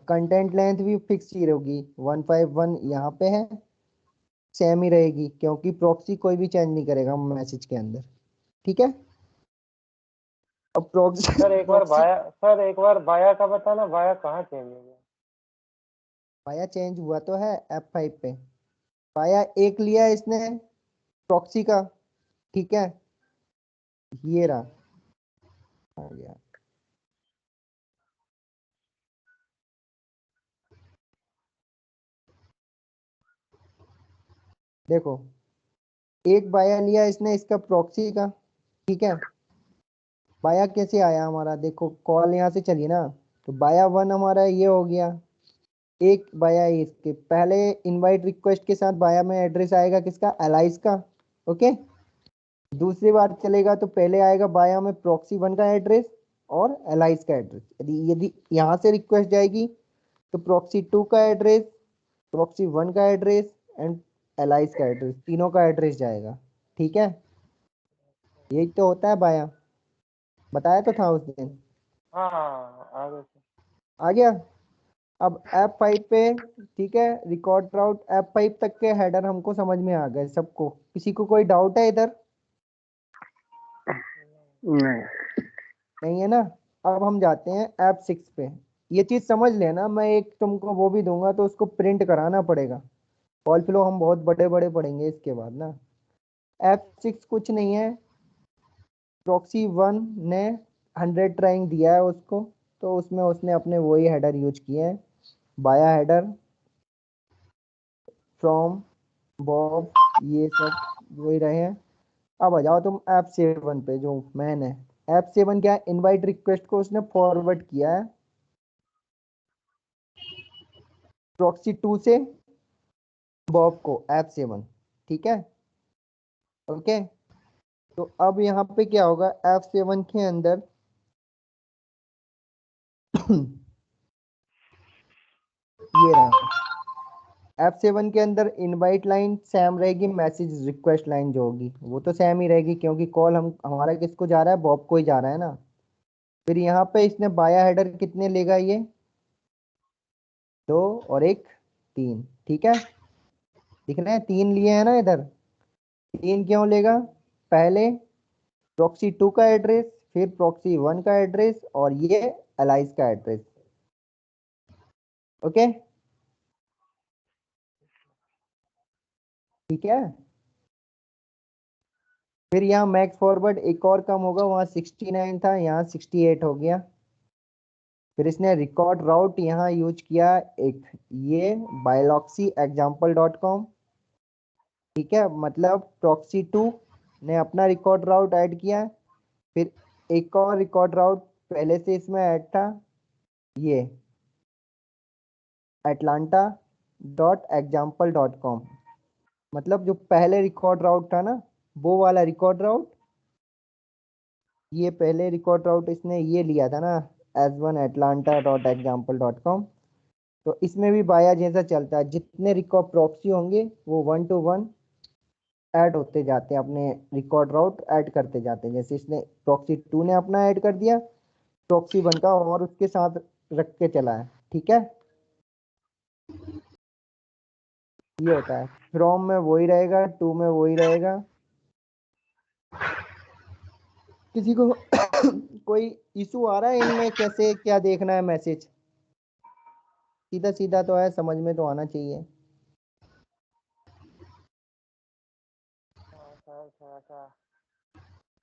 कंटेंट लेंथ भी फिक्स ही होगी, 151 यहाँ पे है, सेम ही रहेगी, क्योंकि प्रॉक्सी कोई भी चेंज नहीं करेगा मैसेज के अंदर। ठीक है, अब प्रॉक्सी प्रॉक्सी सर एक बार बाया का बताना, बाया कहाँ चेंज हो गया। पाया चेंज हुआ तो है F5 पे। पाया एक लिया इसने प्रॉक्सी का, ठीक है, ये रहा, आ गया। देखो, एक बाया लिया इसने इसका प्रॉक्सी का, ठीक है। बाया कैसे आया हमारा, देखो कॉल यहाँ से चली ना, तो बाया 1 हमारा ये हो गया। एक बाया है इसके पहले इनवाइट रिक्वेस्ट के साथ बाया में एड्रेस आएगा किसका, एलाइस का। ओके, दूसरी बार चलेगा तो पहले आएगा बाया में प्रॉक्सी 1 का एड्रेस और एलाइस का एड्रेस। यदि यदि यहाँ से रिक्वेस्ट जाएगी तो प्रॉक्सी 2 का एड्रेस, प्रॉक्सी 1 का एड्रेस एंड एलाइज का एड्रेस, तीनों का एड्रेस जाएगा। ठीक है, यही तो होता है बाया, बताया तो था उस दिन। हाँ हाँ आगे से। आ गया। अब F5 पे, ठीक है, रिकॉर्ड राउट F5 तक के हेडर हमको समझ में आ गए सबको, किसी को कोई डाउट है इधर? नहीं। नहीं है ना। अब हम जाते हैं F6 पे। ये चीज समझ लेना, मैं एक तुमको वो भी दूंगा तो उसको प्रिंट कराना पड़ेगा। कॉल फ्लो हम बहुत बड़े बड़े पढ़ेंगे इसके बाद ना। F6 कुछ नहीं है, प्रॉक्सी 1 ने 100 ट्राइंग दिया है उसको, तो उसमें उसने अपने वही हेडर यूज किए हैं, बाया हेडर, फ्रॉम, बॉब, ये सब वही रहे हैं। अब आ जाओ तुम F7 पे, जो मैन है। F7 क्या है, इनवाइट रिक्वेस्ट को उसने फॉरवर्ड किया है प्रॉक्सी 2 से बॉब को, F7। ठीक है, ओके। तो अब यहाँ पे क्या होगा, F7 के अंदर ये रहा, F7 के अंदर इनवाइट लाइन सेम रहेगी, मैसेज रिक्वेस्ट लाइन जो होगी वो तो सेम ही रहेगी, क्योंकि कॉल हम हमारा किसको जा रहा है, बॉब को ही जा रहा है ना। फिर यहाँ पे इसने बाया हेडर कितने लेगा, ये 2 और 1 3, ठीक है, दिख रहे हैं 3 लिए हैं ना इधर। 3 क्यों लेगा, पहले प्रॉक्सी 2 का एड्रेस, फिर प्रॉक्सी 1 का एड्रेस, और ये एलाइज का एड्रेस। ओके, ठीक है। फिर यहाँ मैक्स फॉरवर्ड एक और कम होगा, वहाँ 69 था, यहाँ 68 हो गया। फिर इसने रिकॉर्ड राउट यहाँ यूज किया एक, ये बायोलॉक्सी एग्जाम्पल डॉट कॉम, ठीक है, मतलब प्रॉक्सी 2 ने अपना रिकॉर्ड राउट ऐड किया। फिर एक और रिकॉर्ड राउट पहले से इसमें ऐड था, ये Atlanta dot example dot com, मतलब जो पहले रिकॉर्ड राउट था ना, वो वाला रिकॉर्ड राउट, ये पहले रिकॉर्ड राउट इसने ये लिया था ना, S1 Atlanta dot example dot com. तो इसमें भी बाया जैसा चलता है, जितने रिकॉर्ड प्रॉक्सी होंगे वो 1 to 1 ऐड होते जाते हैं, अपने रिकॉर्ड राउट ऐड करते जाते हैं। जैसे इसने प्रॉक्सी 2 ने अपना ऐड कर दिया, प्रॉक्सी 1 का और उसके साथ रख के चला है। ठीक है, ये होता है। फ्रॉम में वही रहेगा, 2 में वही रहेगा। किसी को कोई इशू आ रहा है इनमें, कैसे क्या देखना है मैसेज? सीधा सीधा तो है, समझ में तो आना चाहिए। थोड़ा सा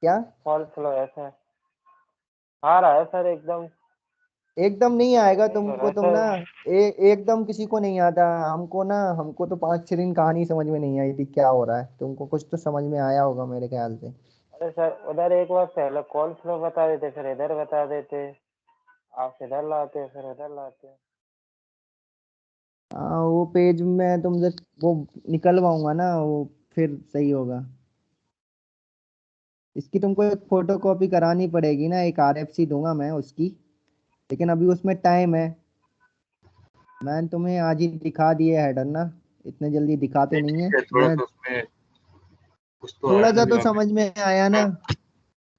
क्या? कॉल फ्लो ऐसे आ रहा है सर, एकदम एकदम नहीं आएगा नहीं हो रहा तुमको, है तुम सर। ना एकदम किसी को नहीं आता। हमको ना, हमको तो 5-6 दिन कहानी समझ में नहीं आई थी क्या हो रहा है, तुमको कुछ तो समझ में आया होगा मेरे ख्याल से। अरे सर उधर एक बार पहले कॉल फ्लो बता देते, फिर इधर बता देते, आप इधर लाते फिर उधर लाते। हाँ, वो पेज में तुमसे वो निकलवाऊंगा ना, वो फिर सही होगा। इसकी तुमको एक फोटो कॉपी करानी पड़ेगी ना, एक RFC दूंगा मैं उसकी, लेकिन अभी उसमें टाइम है। मैंने तुम्हें आज ही दिखा दिए हेडर ना, इतने जल्दी दिखाते नहीं नहीं है ठीक है, थोड़ा मैं। सा उसमें कुछ तो थोड़ा आया सा नहीं तो वहाँ पे। समझ में आया ना,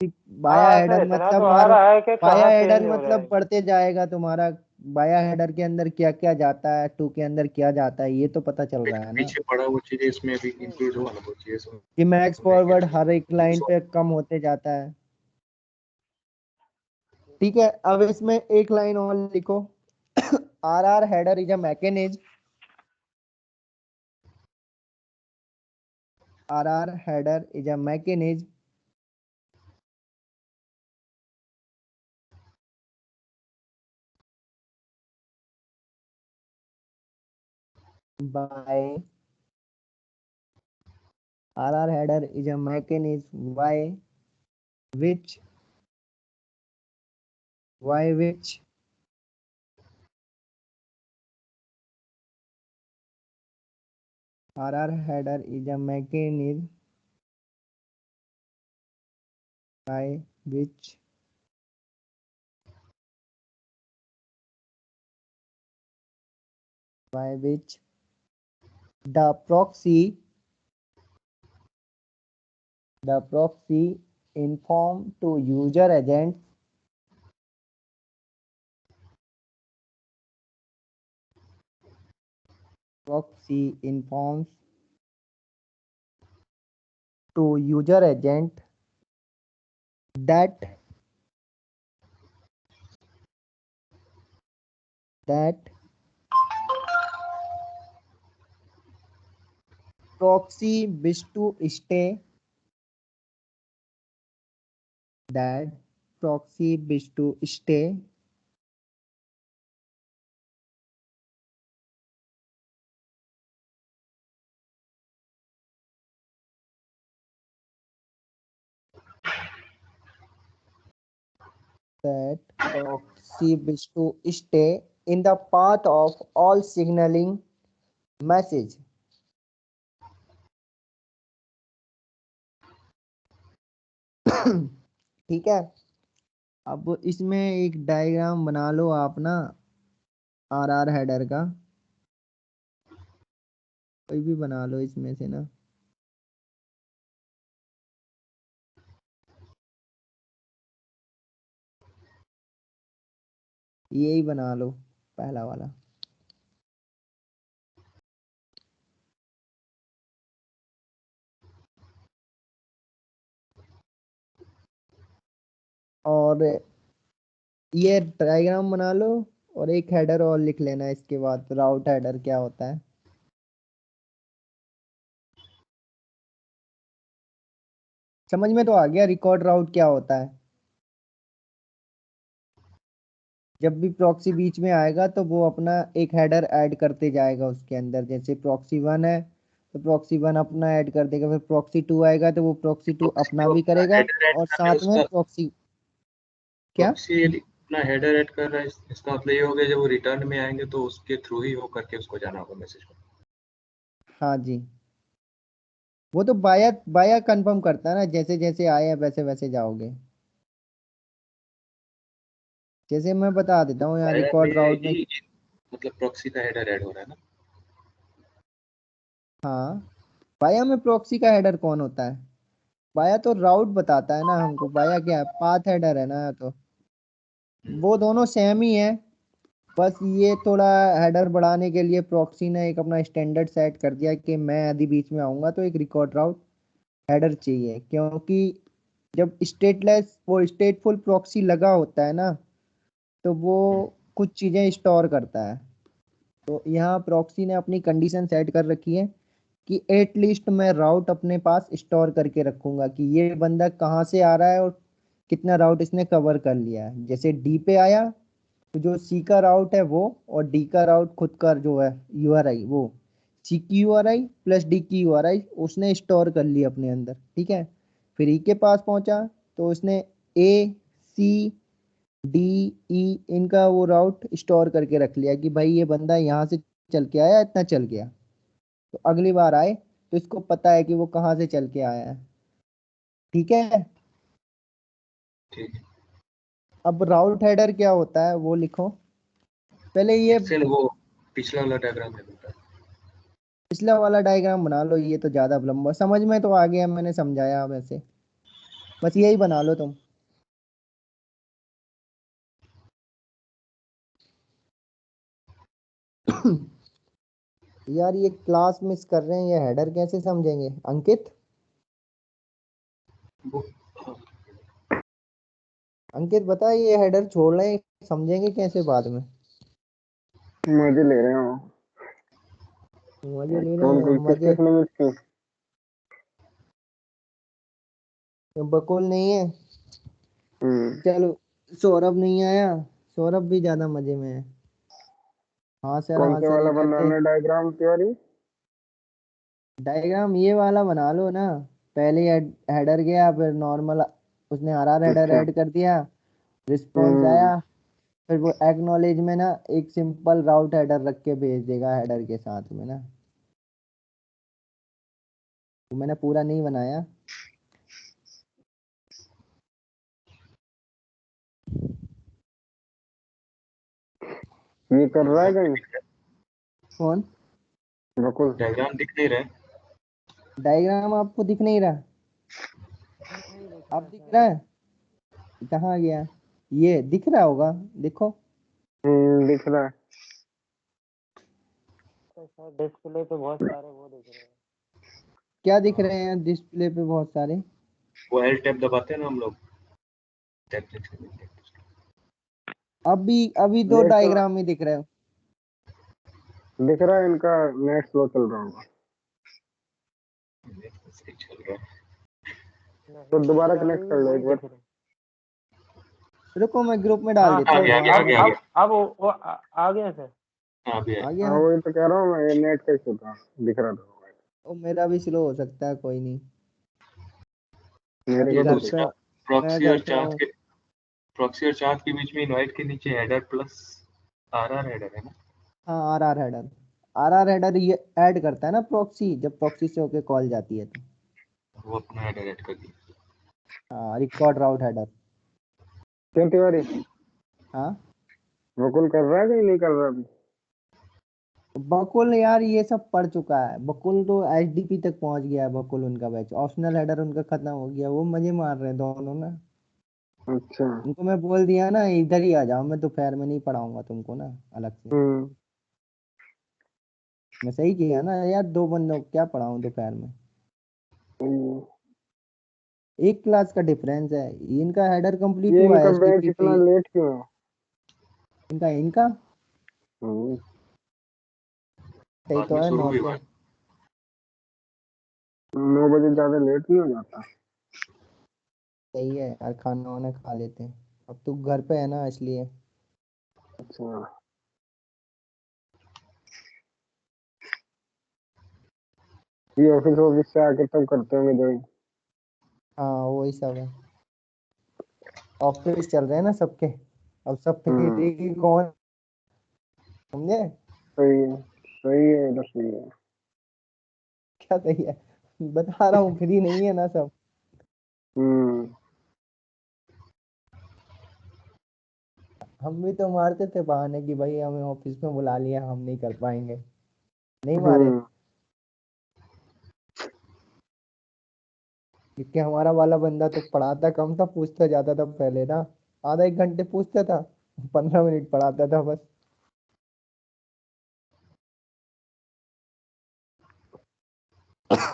बाया हाँ सर हेडर इतना तो मतलब आ रहा है कि बाया कहाँ हेडर चेंज हो रहा मतलब है। बढ़ते जाएगा तुम्हारा। बाया हेडर के अंदर क्या क्या जाता है, 2 के अंदर क्या जाता है, ये तो पता चल रहा है ना। पीछे पड़ा वो चीजें इसमें भी इंक्लूड हुआ ना, वो चीजें कि मैक्स समझेंगे फॉरवर्ड नहीं। हर एक लाइन पे कम होते जाता है। ठीक है, अब इसमें एक लाइन और लिखो, RR header is a mechanism, RR header is a mechanism by RR header is a mechanism by which by which RR header is a mechanism by which by which the proxy inform to user agent proxy informs to user agent that proxy wish to stay that proxy wish to stay that proxy wish to stay in the path of all signaling message. ठीक है, अब इसमें एक डायग्राम बना लो आप ना, आर हेडर का कोई भी बना लो इसमें से ना। यही बना लो पहला वाला। और ये डायग्राम बना लो और एक हेडर और लिख लेना इसके बाद, राउट हेडर क्या होता है। समझ में तो आ गया रिकॉर्ड राउट क्या होता है। जब भी प्रॉक्सी बीच में आएगा तो वो अपना एक हेडर ऐड करते जाएगा उसके अंदर। जैसे प्रॉक्सी 1 है तो प्रॉक्सी 1 अपना ऐड कर देगा, फिर प्रॉक्सी 2 आएगा तो वो प्रॉक्सी 2 अपना भी करेगा और साथ में प्रॉक्सी क्या प्रॉक्सी अपना हेडर ऐड कर रहा है, इसका मतलब ये हो गया जब वो रिटर्न में आएंगे तो उसके थ्रू ही हो करके उसको जाना होगा मैसेज को। हाँ जी, वो तो बाया बाया कंफर्म करता है ना, जैसे जैसे आए वैसे वैसे जाओगे। जैसे मैं बता देता हूँ यहाँ रिकॉर्ड राउट में। मतलब प्रॉक्सी का हेडर ऐड हो रहा है ना। हाँ, बाया में प्रॉक्सी का हेडर कौन होता है? बाया तो राउट बताता है ना हमको, बाया क्या है, पाथ हेडर है ना। तो वो दोनों सेम ही है, बस ये थोड़ा हेडर बढ़ाने के लिए प्रॉक्सी ने एक अपना स्टैंडर्ड सेट कर दिया कि मैं यदि बीच में आऊँगा तो एक रिकॉर्ड राउट हेडर चाहिए, क्योंकि जब स्टेटलेस वो स्टेटफुल प्रॉक्सी लगा होता है ना तो वो कुछ चीज़ें स्टोर करता है। तो यहाँ प्रॉक्सी ने अपनी कंडीशन सेट कर रखी है कि एटलीस्ट मैं राउट अपने पास स्टोर करके रखूंगा कि ये बंदा कहाँ से आ रहा है और कितना राउट इसने कवर कर लिया है। जैसे डी पे आया तो जो सी का राउट है वो, और डी का राउट खुद का जो है यूआरआई, वो सी की यूआरआई प्लस डी की यूआरआई उसने स्टोर कर ली अपने अंदर। ठीक है, फिर ई के पास पहुंचा तो उसने ए सी डी ई इनका वो राउट स्टोर करके रख लिया कि भाई ये बंदा यहाँ से चल के आया, इतना चल गया, तो अगली बार आए तो इसको पता है कि वो कहाँ से चल के आया है। ठीक है, ठीक है, अब राउट हेडर क्या होता है वो लिखो पहले। ये फिर वो पिछला वाला डायग्राम है बेटा। पिछला वाला डायग्राम बना लो, ये तो ज्यादा लंबा, समझ में तो आ गया, मैंने समझाया वैसे, बस यही बना लो तुम। यार ये क्लास मिस कर रहे हैं, ये हेडर कैसे समझेंगे अंकित? वो अंकित बता, ये हेडर छोड़ रहे हैं, समझेंगे कैसे बाद में? मजे ले रहे हो। मजे ले रहे कौन हैं कोई किस मजे। किसने मिस की? बकुल नहीं है, चलो सौरभ नहीं आया, सौरभ भी ज्यादा मजे में है। कौन हाँ से सर ये वाला करते। बनाना डायग्राम तिवारी? डायग्राम ये वाला बना लो ना, पहले हेडर गया, फिर नॉर्मल उसने आर हेडर अच्छा। ऐड कर दिया, रिस्पॉन्स हम्म। आया, फिर वो एक्नॉलेज में ना एक सिंपल राउट हेडर रख के भेज देगा हेडर के साथ में ना। तो मैंने पूरा नहीं बनाया। ये कर रहा है कहीं? कौन? बकुल। डायग्राम दिख नहीं रहा है। डायग्राम आपको दिख नहीं रहा? नहीं दिख अब रहा दिख सर। रहा है? कहाँ गया? ये दिख रहा होगा, देखो। दिख रहा है। तो सर डिस्प्ले पे बहुत सारे वो दिख रहे हैं। क्या दिख रहे हैं डिस्प्ले पे? बहुत सारे। वो एल टैब दबाते हैं ना हम लोग, टैब अभी अभी दो नेट डायग्राम ही दिख रहे हो। दिख रहा है, इनका नेट स्लो चल रहा होगा। सही चल रहा है। तो नहीं दोबारा सर, कनेक्ट अभी कर लो वही एक बार। दिख रहे हैं। रुको, मैं ग्रुप में डाल हाँ देता आ हूँ, सर, गया आ वहां गया आ से गया मैं। आ अब गया। अब वो आ गया सर। हाँ अभी आ आया। गया हाँ है? वही तो कह रहा हूँ मैं, ये नेट का इशू था, दिख रहा था। ओ, मेरा भी स्लो हो सकता है, कोई नहीं। नेट अभी ये का घर कुछ पे, दूसरा मैं प्रॉक्सी घर और पे चार्ज हूँ। के, प्रॉक्सी और चार्ज के बीच में इनवाइट के नीचे हेडर प्लस आरआर हेडर है ना। हाँ, आर हेडर। आर हेडर ये ऐड करता है ना प्रॉक्सी, जब प्रॉक्सी से होके कॉल जाती है तो। वो अपना हेडर ऐड कर दिया। हाँ, रिकॉर्ड राउट हेडर। क्यों तिवारी, हाँ, बकुल कर रहा है कि नहीं कर रहा अभी? बकुल यार ये सब पढ़ चुका है। बकुल तो एचडीपी तक पहुंच गया है। बकुल उनका बैच ऑप्शनल हेडर उनका खत्म हो गया। वो मजे मार रहे हैं दोनों ना। अच्छा। उनको मैं बोल दिया ना, इधर ही आ जाओ, मैं दोपहर में नहीं पढ़ाऊंगा तुमको ना अलग से। हम्म। मैं सही किया ना यार, दो बंदों को क्या पढ़ाऊं दोपहर में? हम्म। एक क्लास का डिफरेंस है। इनका हेडर कंप्लीट ये हुआ है इनका बैच एचडीपी पे इतना ही। लेट क्यों है? इनका इनका हम्म। सही बाद तो में है, शुरू 9 भी से। हुआ है। 9 बजे ज्यादा लेट नहीं हो जाता? सही है यार, खाना वाना खा लेते हैं। अब तू घर पे है ना, इसलिए। अच्छा। ये ऑफिस ऑफिस से आके तब करते होंगे ज्वाइन। हाँ, वही सब है। ऑफिस चल रहे हैं ना सबके। अब सब पे हम्म। देगी कौन? समझे? सही है, सही है, ये तो सही है। क्या सही है? बता रहा हूँ, फ्री नहीं है ना सब। हम्म। हम भी तो मारते थे बहाने कि भाई हमें ऑफिस में बुला लिया, हम नहीं कर पाएंगे। नहीं मारे? हम्म। क्योंकि हमारा वाला बंदा तो पढ़ाता कम था, पूछता ज्यादा था पहले ना। आधा एक घंटे पूछता था, 15 मिनट पढ़ाता था बस।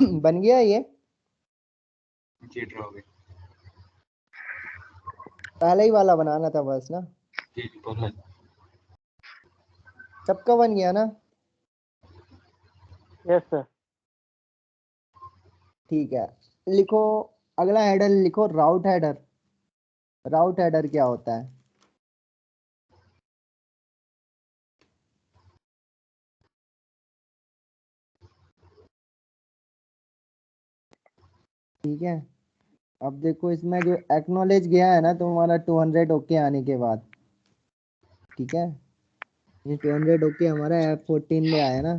बन गया ये। चीट रहा होगा। पहले ही वाला बनाना था बस ना। जी पहले। सबका बन गया ना? Yes sir. ठीक है, लिखो। अगला हेडर लिखो, राउट हेडर। राउट हेडर क्या होता है? ठीक है, अब देखो इसमें जो एक्नॉलेज गया है ना तुम्हारा 200 ओके आने के बाद। ठीक है, ये 200 ओके हमारा F14 में आया ना।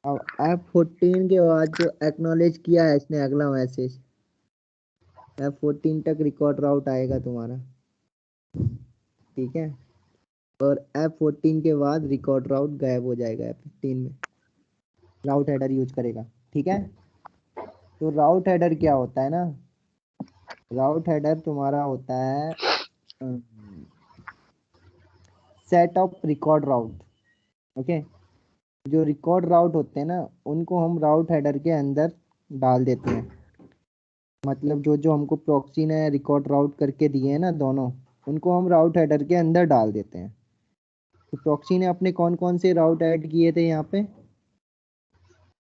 अब F14 के बाद जो एक्नॉलेज किया है इसने, अगला मैसेज F14 तक रिकॉर्ड राउट आएगा तुम्हारा। ठीक है, और F14 के बाद रिकॉर्ड राउट गायब हो जाएगा F15 में। राउट हेडर यूज करेगा। ठीक है, तो राउट हेडर क्या होता है ना? राउट हेडर तुम्हारा होता है set of record route. Okay, जो रिकॉर्ड राउट होते हैं ना, उनको हम राउट हेडर के अंदर डाल देते हैं। मतलब जो जो हमको प्रॉक्सी ने रिकॉर्ड राउट करके दिए हैं ना दोनों, उनको हम राउट हेडर के अंदर डाल देते हैं। तो प्रॉक्सी ने अपने कौन कौन से राउट ऐड किए थे यहाँ पे?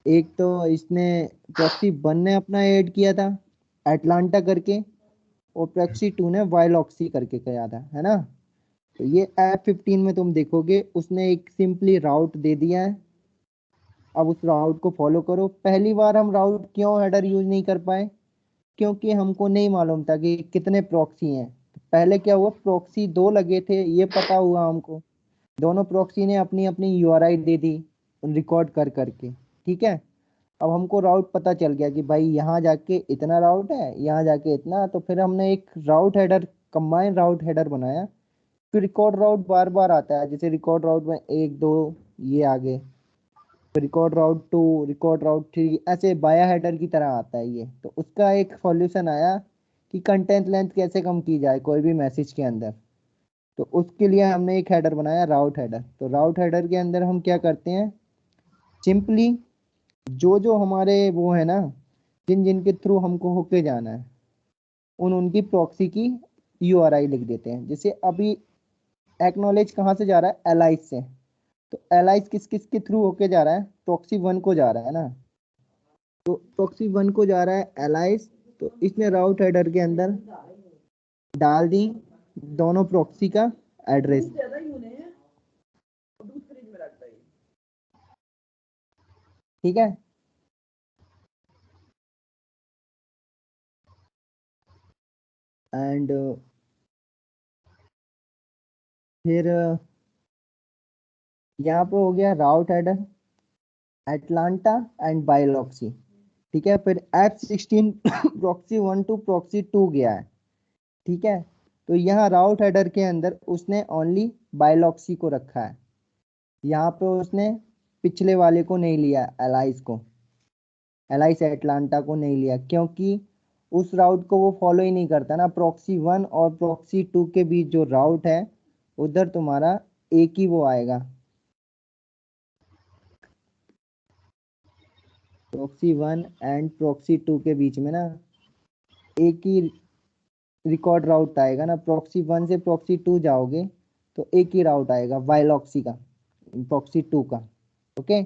एक तो इसने प्रॉक्सी 1 ने अपना ऐड किया था, एटलांटा करके। और प्रॉक्सी 2 ने वाइलॉक्सी करके किया था, है ना? तो ये F15 में तुम देखोगे उसने एक सिंपली राउट दे दिया है। अब उस राउट को फॉलो करो। पहली बार हम राउट क्यों हेडर यूज नहीं कर पाए? क्योंकि हमको नहीं मालूम था कि कितने प्रॉक्सी हैं। पहले क्या हुआ, प्रॉक्सी 2 लगे थे ये पता हुआ हमको। दोनों प्रॉक्सी ने अपनी अपनी यूआरआई दे दी रिकॉर्ड कर करके। ठीक है, अब हमको राउट पता चल गया कि भाई यहाँ जाके इतना राउट है, यहाँ जाके इतना। तो फिर हमने एक राउट हेडर, कंबाइन राउट हेडर बनाया। फिर रिकॉर्ड राउट बार बार आता है, जैसे रिकॉर्ड राउट में 1 2 ये आगे, रिकॉर्ड राउट 2, रिकॉर्ड राउट 3, ऐसे बाया हेडर की तरह आता है ये। तो उसका एक सॉल्यूशन आया कि कंटेंट लेंथ कैसे कम की जाए कोई भी मैसेज के अंदर। तो उसके लिए हमने एक हेडर बनाया राउट हेडर। तो राउट हेडर के अंदर हम क्या करते हैं, सिंपली जो जो हमारे वो है ना, जिन जिन के थ्रू हमको होके जाना है, उनकी प्रॉक्सी की यूआरआई लिख देते हैं। जैसे अभी एक्नॉलेज कहाँ से जा रहा है, एलाइस से। तो एलाइस किस किस के थ्रू होके जा रहा है, प्रॉक्सी 1 को जा रहा है ना। तो प्रॉक्सी 1 को जा रहा है एलाइस। तो इसने राउट हेडर के अंदर डाल दी दोनों प्रॉक्सी का एड्रेस। ठीक है। एंड फिर यहाँ पे हो गया राउट हेडर एटलांटा एंड बायोलॉक्सी। ठीक है। फिर F16 प्रॉक्सी 1 टू प्रॉक्सी 2 गया है। ठीक है। तो यहाँ राउट हेडर के अंदर उसने ओनली बायोलॉक्सी को रखा है, यहाँ पे उसने पिछले वाले को नहीं लिया, एलाइस को, एलाइस एटलांटा को नहीं लिया, क्योंकि उस राउट को वो फॉलो ही नहीं करता ना। प्रॉक्सी 1 और प्रॉक्सी 2 के बीच जो राउट है, उधर तुम्हारा एक ही वो आएगा, प्रॉक्सी 1 एंड प्रॉक्सी 2 के बीच में ना एक ही रिकॉर्ड राउट आएगा ना। प्रॉक्सी 1 से प्रॉक्सी 2 जाओगे तो एक ही राउट आएगा बायोलॉक्सी का, प्रॉक्सी 2 का। ओके।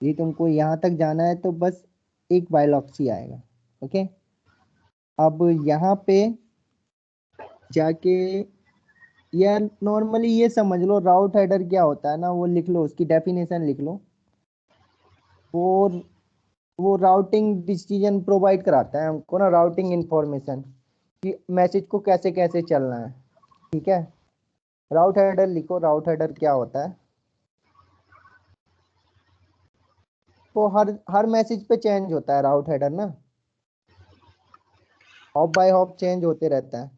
ये तुमको यहाँ तक जाना है तो बस एक बायोलॉक्सी आएगा। ओके। अब यहाँ पे जाके यार नॉर्मली ये समझ लो राउट हेडर क्या होता है ना, वो लिख लो, उसकी डेफिनेशन लिख लो। वो राउटिंग डिसीजन प्रोवाइड कराता है हमको ना, राउटिंग इंफॉर्मेशन कि मैसेज को कैसे कैसे चलना है। ठीक है। राउट हेडर लिखो, राउट हेडर क्या होता है। वो हर मैसेज पे चेंज होता है राउट हेडर ना, हॉप बाय हॉप चेंज होते रहता है।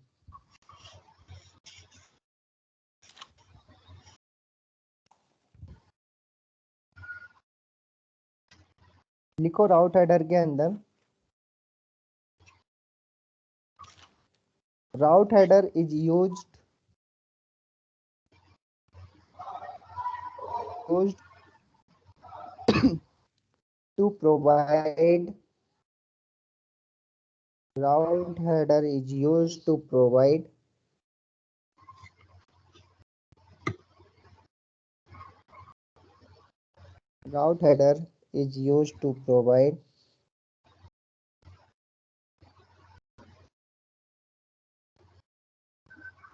लिखो राउट हेडर के अंदर, route header is used to provide route header is used to provide route header is used to provide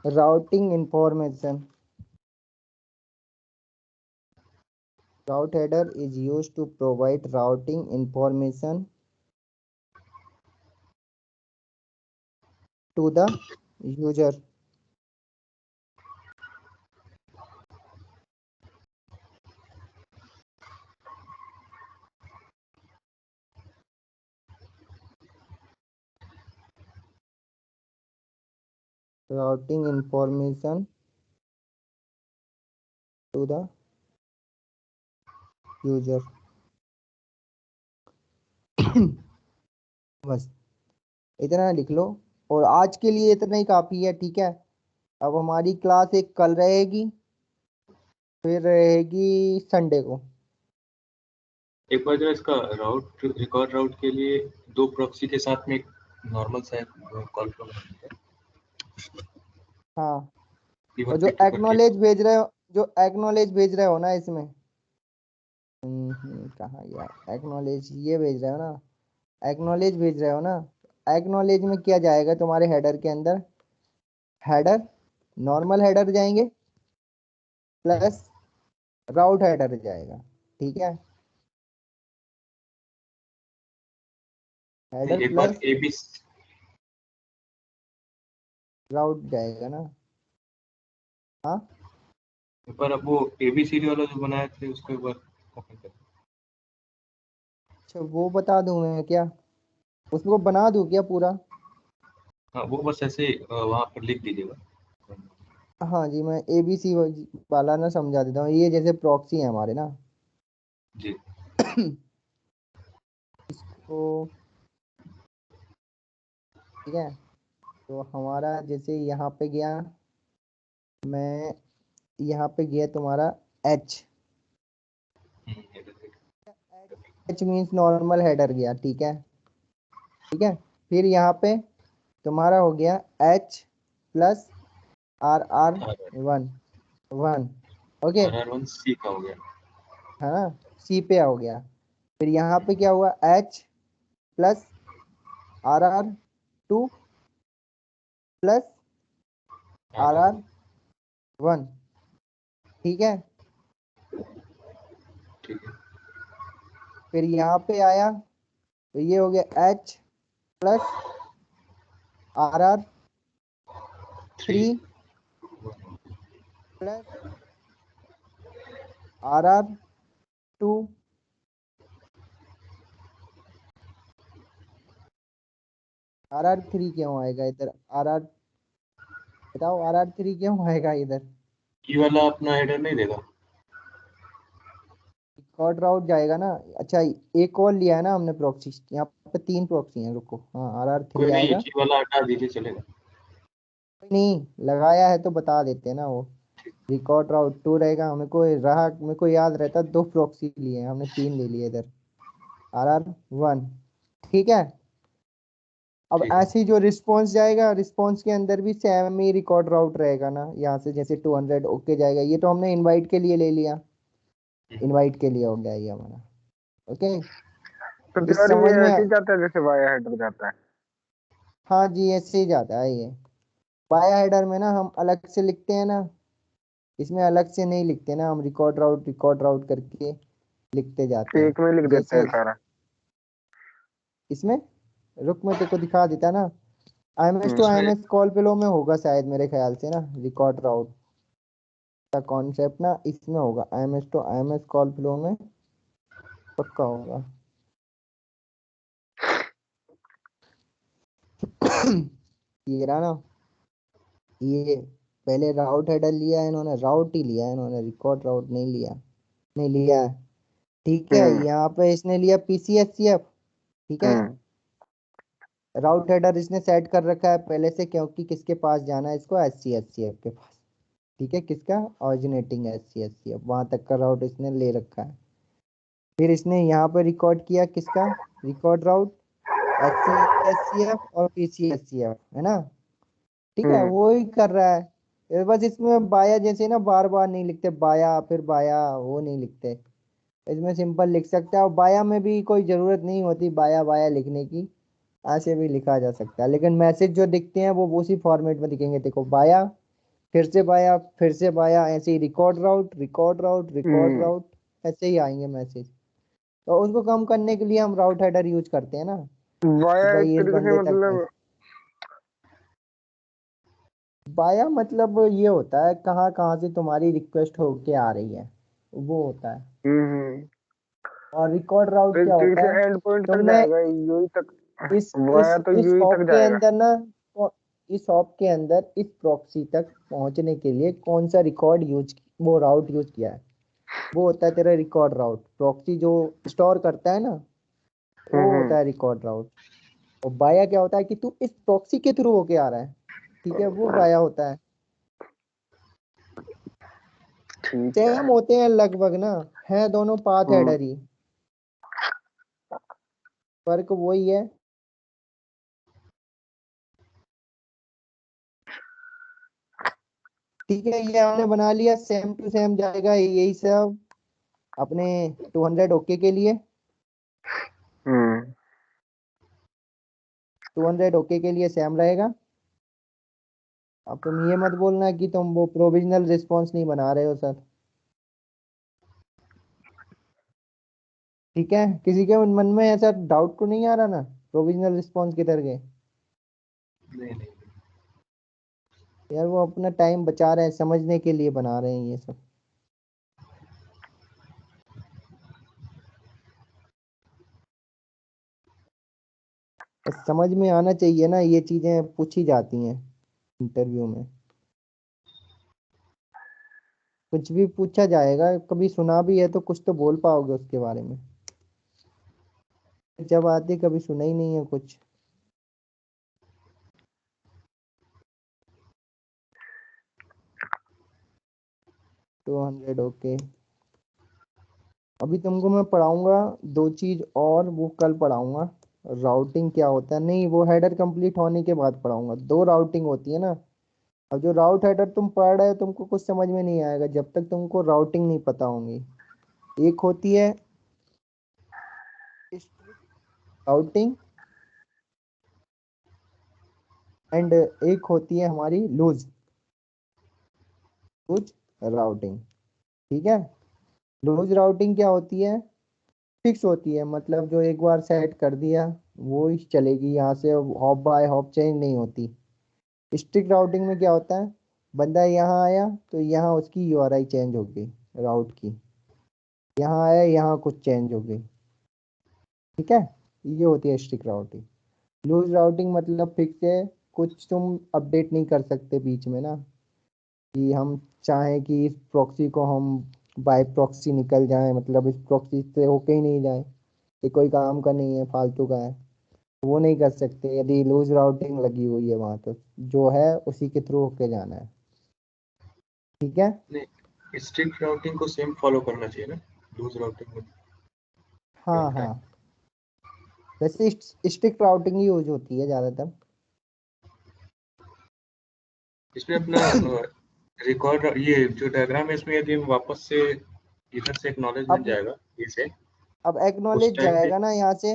routing information. Route header is used to provide routing information to the user. Routing information to the user. बस इतना लिख लो और आज के लिए इतना ही काफी है। ठीक है। अब हमारी क्लास एक कल रहेगी, फिर रहेगी संडे को। एक बार जो इसका राउट, रिकॉर्ड राउट के लिए 2 प्रॉक्सी के साथ में एक नॉर्मल सा कॉल फ्लो है। हाँ। और जो एक्नॉलेज भेज रहे हो, जो एक्नॉलेज भेज रहे हो ना इसमें, कहाँ गया एक्नॉलेज, ये भेज रहे हो ना, एक्नॉलेज भेज रहे हो ना। एक्नॉलेज में क्या जाएगा तुम्हारे हेडर के अंदर, हेडर, नॉर्मल हेडर जाएंगे प्लस राउट हेडर जाएगा। ठीक है। हेडर एक बार प्लस एबी राउट जाएगा ना। हाँ। एक बार अब वो एबीसीडी वाला जो बनाए थे उसको एक बार ओपन कर। अच्छा वो बता दूं मैं क्या, उसको बना दूं क्या पूरा। हाँ वो बस ऐसे वहां पर लिख दीजिएगा। हाँ जी, मैं एबीसी वाला ना समझा देता हूँ। ये जैसे प्रॉक्सी है हमारे ना, जी। इसको, ठीक है, तो हमारा जैसे यहाँ पे गया, मैं यहाँ पे गया तुम्हारा H, H means normal header गया, ठीक है, ठीक है। फिर यहाँ पे तुम्हारा हो गया H plus R R one one, okay, RR1 C का हो गया। है ना, सी पे हो गया। फिर यहाँ पे क्या हुआ, H plus R R two plus R R RR1 one, ठीक है। ठीक है। फिर यहाँ पे आया तो ये हो गया H plus R R 3 three plus R R two, R R three क्यों आएगा इधर, आर आर, बताओ आर आर थ्री क्यों आएगा इधर। ये वाला अपना हेडर नहीं देगा? रिकॉर्ड राउट जाएगा ना। अच्छा, एक और लिया है ना हमने प्रॉक्सी, यहाँ पे 3 प्रॉक्सी हैं, रुको, हाँ आर आर कोई थ्री नहीं, आएगा। G वाला हटा दीजिए, चलेगा। नहीं लगाया है तो बता देते हैं ना वो। रिकॉर्ड राउट 2 रहेगा, हमें को रहा, मेरे को याद रहता 2 प्रॉक्सी लिए हैं हमने, 3 ले लिए इधर, आर आर वन, ठीक है। अब ठीक है। ऐसे ही जो रिस्पॉन्स जाएगा, रिस्पॉन्स के अंदर भी सेम ही रिकॉर्ड राउट रहेगा ना, यहाँ से जैसे 200 ओके जाएगा। ये तो हमने इनवाइट के लिए ले लिया, इनवाइट के लिए हो गया ये हमारा, ओके। तो इस यार ये समझ में ऐसे ही जाता है जैसे वाया हेडर जाता है। हाँ जी, ऐसे ही जाता है ये। बाया हेडर में ना हम अलग से लिखते हैं ना, इसमें अलग से नहीं लिखते ना हम, रिकॉर्ड राउट करके लिखते जाते हैं। एक में लिख देते हैं जैसे सारा। इसमें, रुक मैं तेरे को दिखा देता ना, IMS टू इसमें IMS कॉल फ्लो में होगा शायद मेरे ख्याल से ना, रिकॉर्ड राउट का कॉन्सेप्ट ना इसमें होगा, IMS to IMS call flow में पक्का होगा। ये रहा ना, ये पहले राउट हेडर लिया है इन्होंने, राउट ही लिया है इन्होंने, रिकॉर्ड राउट नहीं लिया, नहीं लिया है, ठीक है। हम्म। यहाँ पे इसने लिया PCSCF, ठीक है। हम्म। राउट हेडर इसने सेट कर रखा है पहले से, क्योंकि किसके पास जाना है इसको, SCSCF के पास, ठीक है, किसका, ऑरिजिनेटिंग SCSCF, वहां तक का राउट इसने ले रखा है। फिर इसने यहाँ पे रिकॉर्ड किया किसका, रिकॉर्ड राउट SCSCF और PCSCF, है ना, ठीक है, हम्म। वो ही कर रहा है। ये बस इसमें बाया जैसे ना बार बार नहीं लिखते, बाया फिर बाया वो नहीं लिखते, इसमें सिंपल लिख सकते हैं। और बाया में भी कोई जरूरत नहीं होती बाया बाया लिखने की, ऐसे भी लिखा जा सकता है, लेकिन मैसेज जो दिखते हैं वो उसी फॉर्मेट में दिखेंगे, देखो बाया, फिर से बाया, फिर से बाया, ऐसे ही रिकॉर्ड राउट रिकॉर्ड राउट रिकॉर्ड हम्म। राउट, ऐसे ही आएंगे मैसेज। तो उसको कम करने के लिए हम राउट हेडर यूज करते हैं ना, कि वाया एक भाई इस तरीके से बंदे तक पहुंच। मतलब। बाया मतलब ये होता है कहाँ कहाँ से तुम्हारी रिक्वेस्ट होके आ रही है, वो होता है। हम्म। और रिकॉर्ड राउट तो एक क्या तरीके होता से है, एंड पॉइंट तक तुमने जाएगा यूई तक। इस वाया तो इस यूई हॉप तक के जाएगा। अंदर ना, इस हॉप के अंदर इस प्रॉक्सी तक पहुंचने के लिए कौन सा रिकॉर्ड यूज, वो राउट यूज किया है, वो होता है तेरा रिकॉर्ड राउट। प्रॉक्सी जो स्टोर करता है ना, वो हम्म। होता है रिकॉर्ड राउट। और बाया क्या होता है कि तू इस प्रॉक्सी के थ्रू होके आ रहा है, ठीक है, वो बाया होता है। ठीक है। सेम होते हैं लगभग ना, है दोनों पाथ हम्म। हेडर ही, फर्क वही है। ठीक है, ये हमने बना लिया, सेम टू सेम जाएगा यही सब अपने 200 ओके के लिए, हम्म। 200 ओके के लिए सेम रहेगा। अब तुम ये मत बोलना कि तुम वो प्रोविजनल रिस्पॉन्स नहीं बना रहे हो सर, ठीक है। किसी के मन में ऐसा डाउट तो नहीं आ रहा ना, प्रोविजनल रिस्पॉन्स किधर गए। नहीं नहीं। यार वो अपना टाइम बचा रहे हैं, समझने के लिए बना रहे हैं ये सब, बस समझ में आना चाहिए ना, ये चीजें पूछी जाती हैं इंटरव्यू में। कुछ भी पूछा जाएगा, कभी सुना भी है तो कुछ तो बोल पाओगे उसके बारे में। जब आती कभी सुना ही नहीं है कुछ। 200 ओके। अभी तुमको मैं पढ़ाऊंगा दो चीज और, वो कल पढ़ाऊंगा। राउटिंग क्या होता है, नहीं वो हेडर कंप्लीट होने के बाद पढ़ाऊंगा। दो राउटिंग होती है ना। अब जो राउट हेडर तुम पढ़ रहे हो तुमको कुछ समझ में नहीं आएगा जब तक तुमको राउटिंग नहीं पता होंगी। एक होती है राउटिंग एंड एक होती है हमारी लूज लूज राउटिंग। ठीक है। लूज राउटिंग क्या होती है, फिक्स होती है, मतलब जो एक बार सेट कर दिया वो ही चलेगी, यहाँ से हॉप बाय हॉप चेंज नहीं होती। स्ट्रिक्ट राउटिंग में क्या होता है, बंदा यहाँ आया तो यहाँ उसकी यूआरआई चेंज हो गई राउट की, यहाँ आया यहाँ कुछ चेंज हो गई। ठीक है। ये होती है स्ट्रिक्ट राउटिंग। लूज राउटिंग मतलब फिक्स है, कुछ तुम अपडेट नहीं कर सकते बीच में ना, कि हम चाहें कि इस प्रॉक्सी को हम बाय प्रॉक्सी निकल जाए, मतलब इस प्रॉक्सी से होके ही नहीं जाए, ये कोई काम का नहीं है, फालतू का है, वो नहीं कर सकते यदि लूज राउटिंग लगी हुई है वहां तो। जो है उसी के थ्रू होके जाना है। ठीक है। नहीं, स्ट्रिक्ट राउटिंग को सेम फॉलो करना चाहिए ना लूज राउटिंग में, क्या हाँ होता हाँ, है? वैसे स्ट्रिक्ट राउटिंग ही यूज होती है ज्यादातर। इसमें अपना रिकॉर्ड, ये जो डायग्राम है इसमें यदि हम वापस से इधर से एक्नॉलेजमेंट अब जाएगा इसे, अब उस एक्नॉलेज टाइम पे जाएगा ना यहाँ से,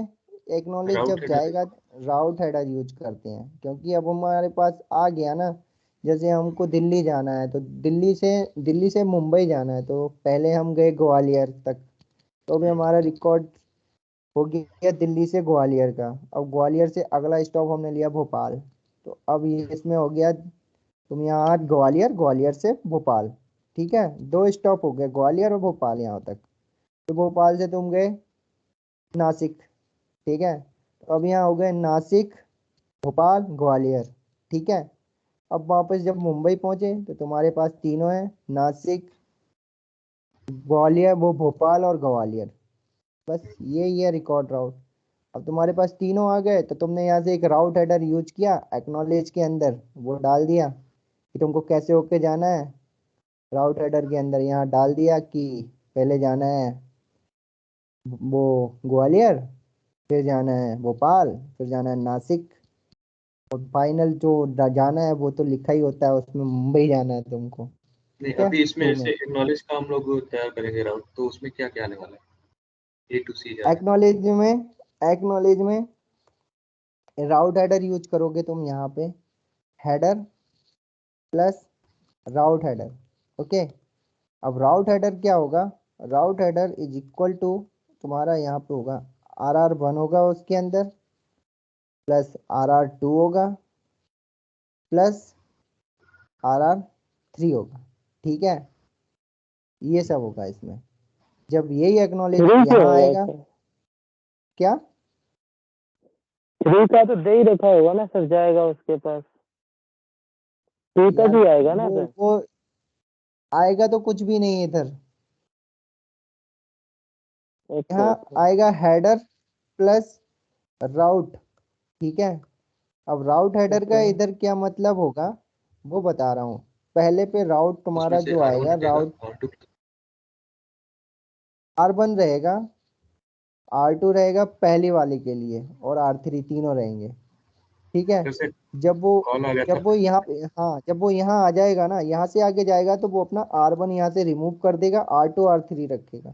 एक्नॉलेज राउट जब हेडर। जाएगा राउट हेडर यूज करते हैं, क्योंकि अब हमारे पास आ गया ना। जैसे हमको दिल्ली जाना है तो दिल्ली से मुंबई जाना है, तो पहले हम गए ग्वालियर तक, तो भी हमारा रिकॉर्ड हो गया दिल्ली से ग्वालियर का। अब ग्वालियर से अगला स्टॉप हमने लिया भोपाल, तो अब ये इसमें हो गया तुम यहाँ आज ग्वालियर, ग्वालियर से भोपाल। ठीक है, दो स्टॉप हो गए ग्वालियर और भोपाल यहाँ तक। तो भोपाल से तुम गए नासिक। ठीक है, तो अब यहाँ हो गए नासिक, भोपाल, ग्वालियर। ठीक है। अब वापस जब मुंबई पहुंचे तो तुम्हारे पास तीनों है, नासिक, ग्वालियर, वो भोपाल और ग्वालियर। बस ये है रिकॉर्ड राउट। अब तुम्हारे पास तीनों आ गए तो तुमने यहाँ से एक राउट हेडर यूज किया एक्नॉलेज के अंदर, वो डाल दिया कि तुमको कैसे होके जाना है। राउट हेडर के अंदर यहाँ डाल दिया कि पहले जाना है वो ग्वालियर, फिर जाना है भोपाल, फिर जाना है नासिक, और फाइनल जो जाना है वो तो लिखा ही होता है उसमें, मुंबई जाना है तुमको। नहीं, ठीक है, अभी इसमें टू में। ऐसे एक्नॉलेज का हम लोग तैयार करेंगे राउट, तो उसमें क्या क्या आने वाला है, ए टू सी जाना है। एक्नॉलेज में राउट हेडर यूज करोगे तुम यहाँ पे, हेडर प्लस राउट हेडर। ओके। अब राउट हेडर क्या होगा, राउट हेडर इज इक्वल टू तुम्हारा यहाँ पे होगा RR1 होगा उसके अंदर, प्लस RR2 होगा, प्लस RR3 होगा। ठीक है, ये सब होगा इसमें। जब यही एक्नॉलेज थ्री से यहाँ होगा आएगा, सर? क्या, थ्री का तो दे ही रखा होगा ना सर, जाएगा उसके पास, टू तक यार ही आएगा ना सर? वो आएगा तो कुछ भी नहीं इधर, अच्छा यहाँ अच्छा। आएगा हेडर प्लस राउट। ठीक है। अब राउट हेडर का ओके। इधर क्या मतलब होगा वो बता रहा हूँ। पहले पे राउट उसमें तुम्हारा से जो R1 आएगा, हटेगा, राउट R2। R1 रहेगा, R2 रहेगा पहली वाले के लिए, और R3 तीनों रहेंगे। ठीक है। जैसे जब वो कॉल आ गया था। जब वो यहाँ पे, हाँ जब वो यहाँ आ जाएगा ना, यहाँ से आगे जाएगा तो वो अपना R1 यहाँ से रिमूव कर देगा, R2 R3 रखेगा।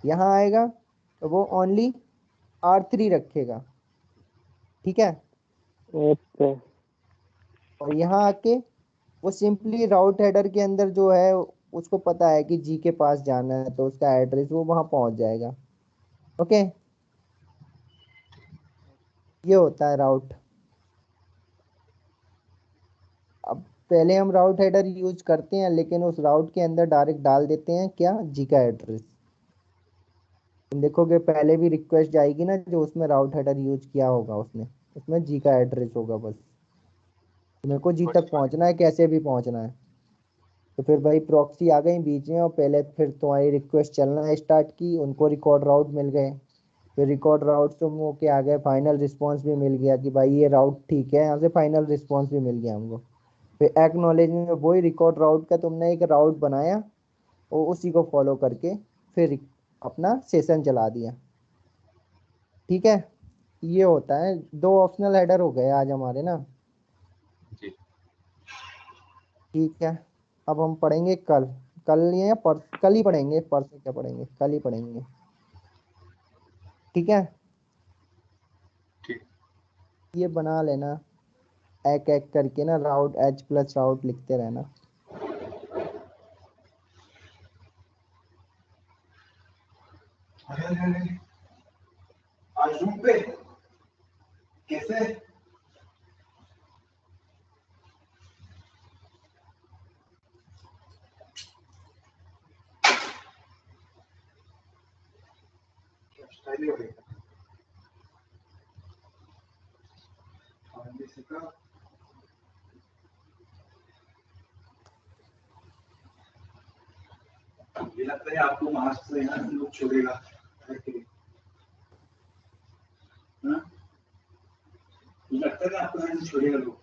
यहाँ आएगा तो वो ओनली R3 रखेगा। ठीक है। ओके। और यहाँ आके वो सिंपली राउट हेडर के अंदर जो है, उसको पता है कि जी के पास जाना है तो उसका एड्रेस वो वहां पहुंच जाएगा। ओके, ये होता है राउट। अब पहले हम राउट हेडर यूज करते हैं, लेकिन उस राउट के अंदर डायरेक्ट डाल देते हैं क्या, जी का एड्रेस। तुम देखोगे पहले भी रिक्वेस्ट जाएगी ना जो उसमें राउट हेडर यूज किया होगा उसने, उसमें जी का एड्रेस होगा बस। तो मेरे को जी समझ तक पा रहे पहुंचना है, कैसे भी पहुंचना है, तो फिर भाई प्रॉक्सी आ गई बीच में, और पहले फिर तुम्हारी रिक्वेस्ट चलना स्टार्ट की, उनको रिकॉर्ड राउट मिल गए, फिर रिकॉर्ड राउट तुम होके आ गए, फाइनल रिस्पॉन्स भी मिल गया कि भाई ये राउट ठीक है, यहाँ से फाइनल रिस्पॉन्स भी मिल गया हमको। फिर एक्नॉलेजमेंट में वही रिकॉर्ड राउट का तुमने एक राउट बनाया और उसी को फॉलो करके फिर अपना सेशन चला दिया। ठीक है, ये होता है। 2 ऑप्शनल हेडर हो गए आज हमारे ना। जी। ठीक है, अब हम पढ़ेंगे कल। कल या कल ही पढ़ेंगे, परसों क्या पढ़ेंगे, कल ही पढ़ेंगे। ठीक है, ठीक। ये बना लेना एक एक करके ना, राउट एच प्लस राउट लिखते रहना। आज रूम पे कैसे? स्टाइल हो गया। मुझे लगता है आपको मास्क से यहाँ लोग छोड़ेगा। हाँ? मुझे लगता है आपको यहाँ से छोड़ेगा लोग।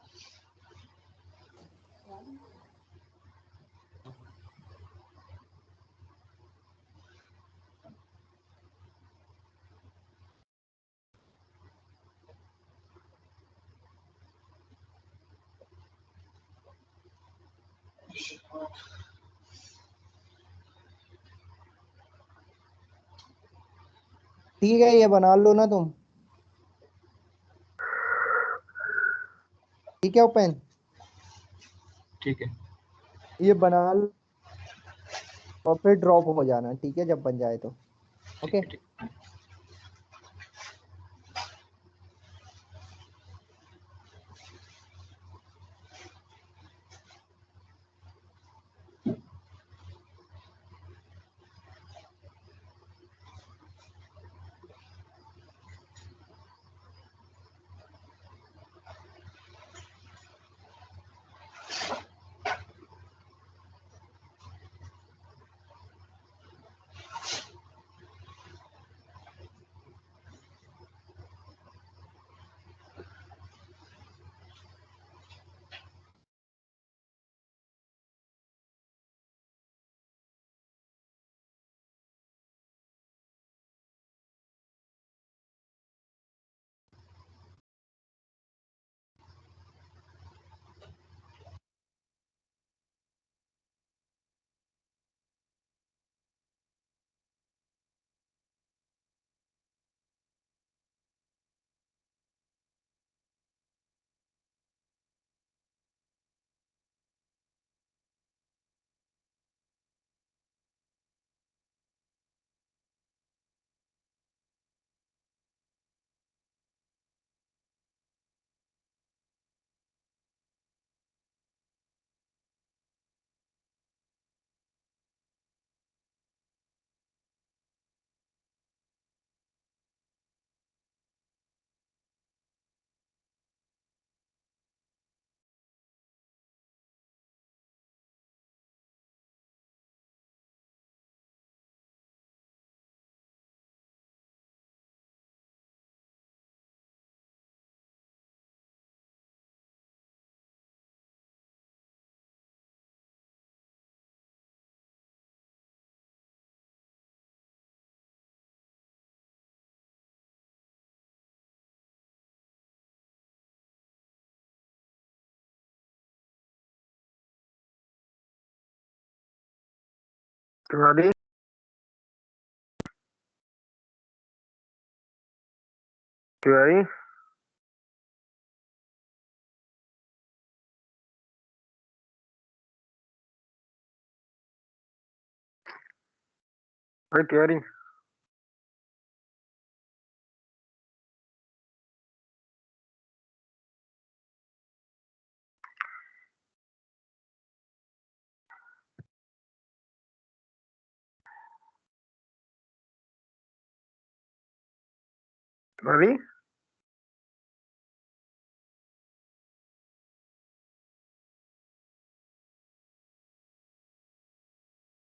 ठीक है, ये बना लो ना तुम। ठीक है ओपन, ठीक है। ये बना लो और फिर ड्रॉप हो जाना, ठीक है, जब बन जाए तो। ठीक ओके। है। ठीक। तिवारी तिवारी भाई तिवारी तिवारी